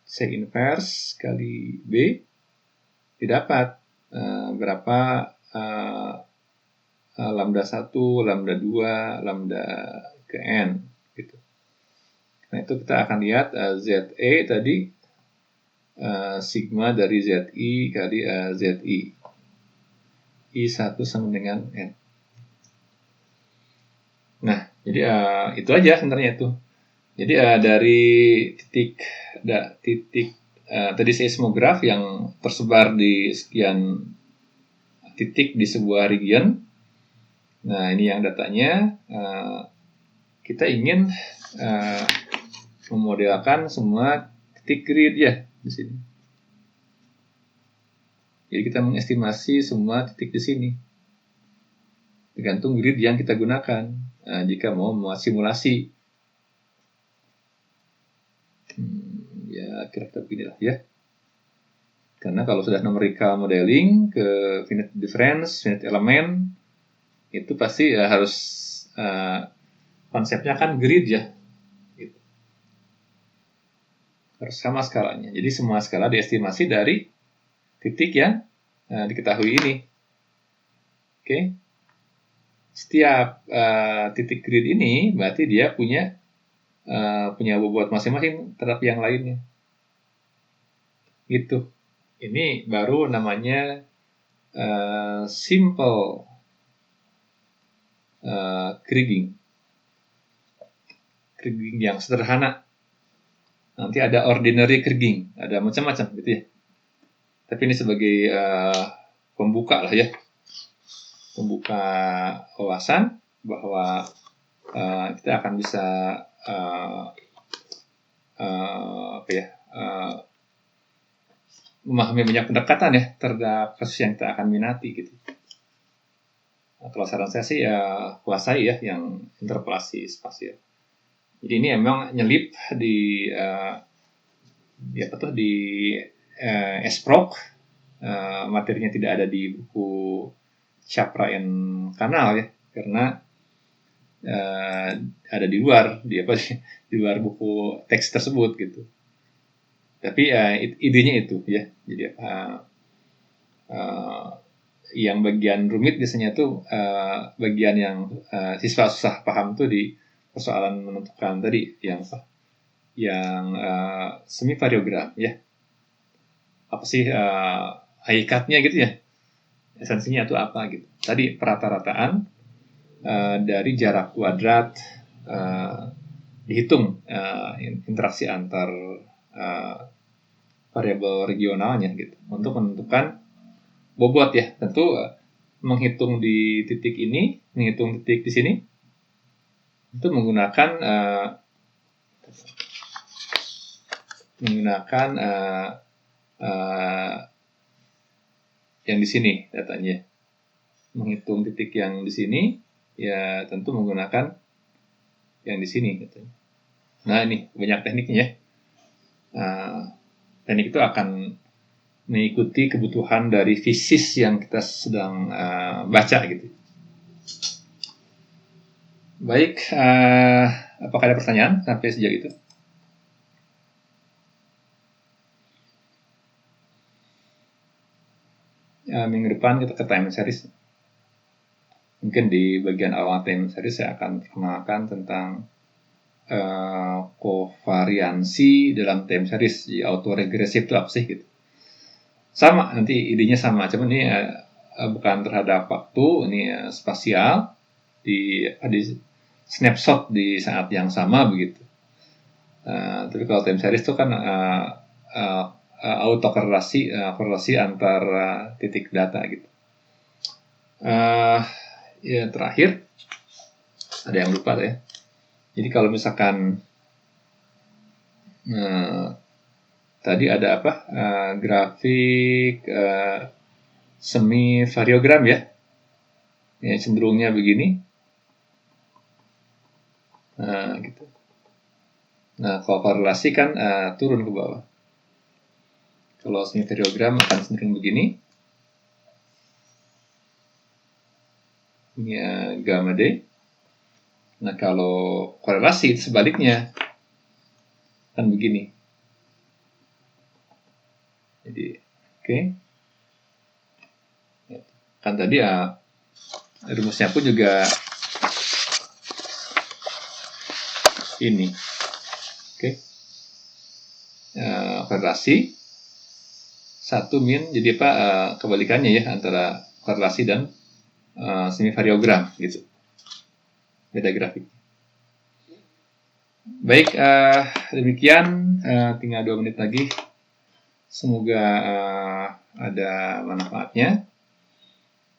C inverse kali B, didapat berapa lambda 1, lambda 2, lambda ke N. Gitu. Nah, itu kita akan lihat ZE tadi sigma dari ZI kali ZI. I1 sama dengan N. Nah, jadi itu aja sebenarnya itu. Jadi dari titik tadi seismograf yang tersebar di sekian titik di sebuah region. Nah, ini yang datanya. Kita ingin memodelkan semua titik grid ya di sini. Jadi kita mengestimasi semua titik di sini. Tergantung grid yang kita gunakan. Jika mau membuat simulasi. Ya, kira-kira beginilah ya. Karena kalau sudah numerical modeling ke finite difference, finite element, itu pasti harus konsepnya kan grid ya. Gitu. Harus sama skalanya. Jadi semua skala diestimasi dari titik yang diketahui ini. Oke. Setiap titik grid ini berarti dia punya bobot masing-masing terhadap yang lainnya. Gitu. Ini baru namanya simple kriging. Kriging yang sederhana. Nanti ada ordinary kriging, ada macam-macam gitu ya. Tapi ini sebagai pembuka lah ya. Pembuka wawasan bahwa kita akan bisa memahami banyak pendekatan ya terhadap kasus yang kita akan minati gitu. Kalau saran saya sih kuasai ya yang interpolasi spasial. Jadi ini emang nyelip di Esprog, materinya tidak ada di buku Chapra and Kanal ya, karena ada di luar di luar buku teks tersebut gitu. Tapi idenya itu ya. Jadi yang bagian rumit biasanya tuh bagian yang siswa susah paham tuh di persoalan menentukan tadi yang semi variogram ya. Apa sih hakikatnya gitu ya? Esensinya itu apa gitu. Tadi perata-rataan dari jarak kuadrat dihitung interaksi antar variabel regionalnya gitu untuk menentukan bobot ya. Tentu menghitung di titik ini, menghitung titik di sini itu menggunakan yang di sini datanya. Menghitung titik yang di sini ya tentu menggunakan yang di sini gitu. Nah, ini banyak tekniknya ya. Teknik itu akan mengikuti kebutuhan dari fisis yang kita sedang baca gitu. Baik, apakah ada pertanyaan sampai sejauh itu? Minggu depan kita ke time series. Mungkin di bagian awal time series saya akan perkenalkan tentang kovariansi dalam time series di autoregressive itu apa sih gitu. Sama, nanti idenya sama, cuman ini bukan terhadap waktu, ini spasial di snapshot di saat yang sama begitu. Tapi kalau time series itu kan autokorelasi korelasi antar titik data gitu. Ya terakhir ada yang lupa ya. Jadi kalau misalkan tadi ada apa grafik semi variogram ya, cenderungnya begini. Gitu. Nah, kalau korelasi kan turun ke bawah. Kalau semi variogram akan cenderung begini. Ini gamma D. Nah, kalau korelasi sebaliknya kan begini. Jadi, oke. Kan tadi rumusnya pun juga ini. Oke. Korelasi satu min jadi apa kebalikannya ya antara korelasi dan semi variogram gitu. Beda grafik. Baik, demikian tinggal 2 menit lagi. Semoga ada manfaatnya.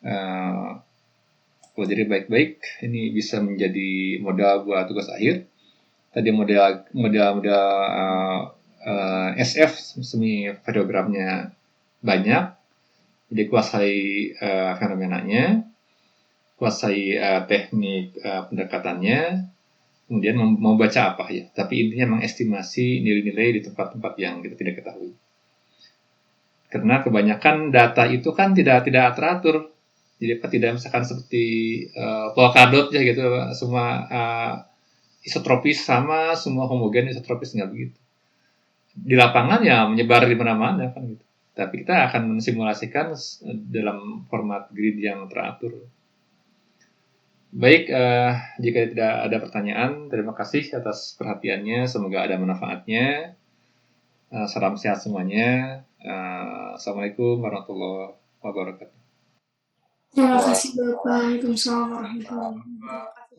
Uh, Pelajari baik-baik, ini bisa menjadi modal buat tugas akhir. Tadi modal SF semi videogramnya banyak, jadi kuasai fenomenanya, kuasai teknik pendekatannya, kemudian mau baca apa ya. Tapi intinya mengestimasi nilai-nilai di tempat-tempat yang kita tidak ketahui. Karena kebanyakan data itu kan tidak teratur. Jadi tidak misalkan seperti Polkadot ya gitu, semua isotropis sama, semua homogen isotropis, nggak begitu. Di lapangan ya menyebar di mana-mana kan gitu. Tapi kita akan mensimulasikan dalam format grid yang teratur. Baik, jika tidak ada pertanyaan, terima kasih atas perhatiannya. Semoga ada manfaatnya. Salam sehat semuanya. Assalamualaikum warahmatullahi wabarakatuh. Terima kasih Bapak. Waalaikumsalam warahmatullahi wabarakatuh.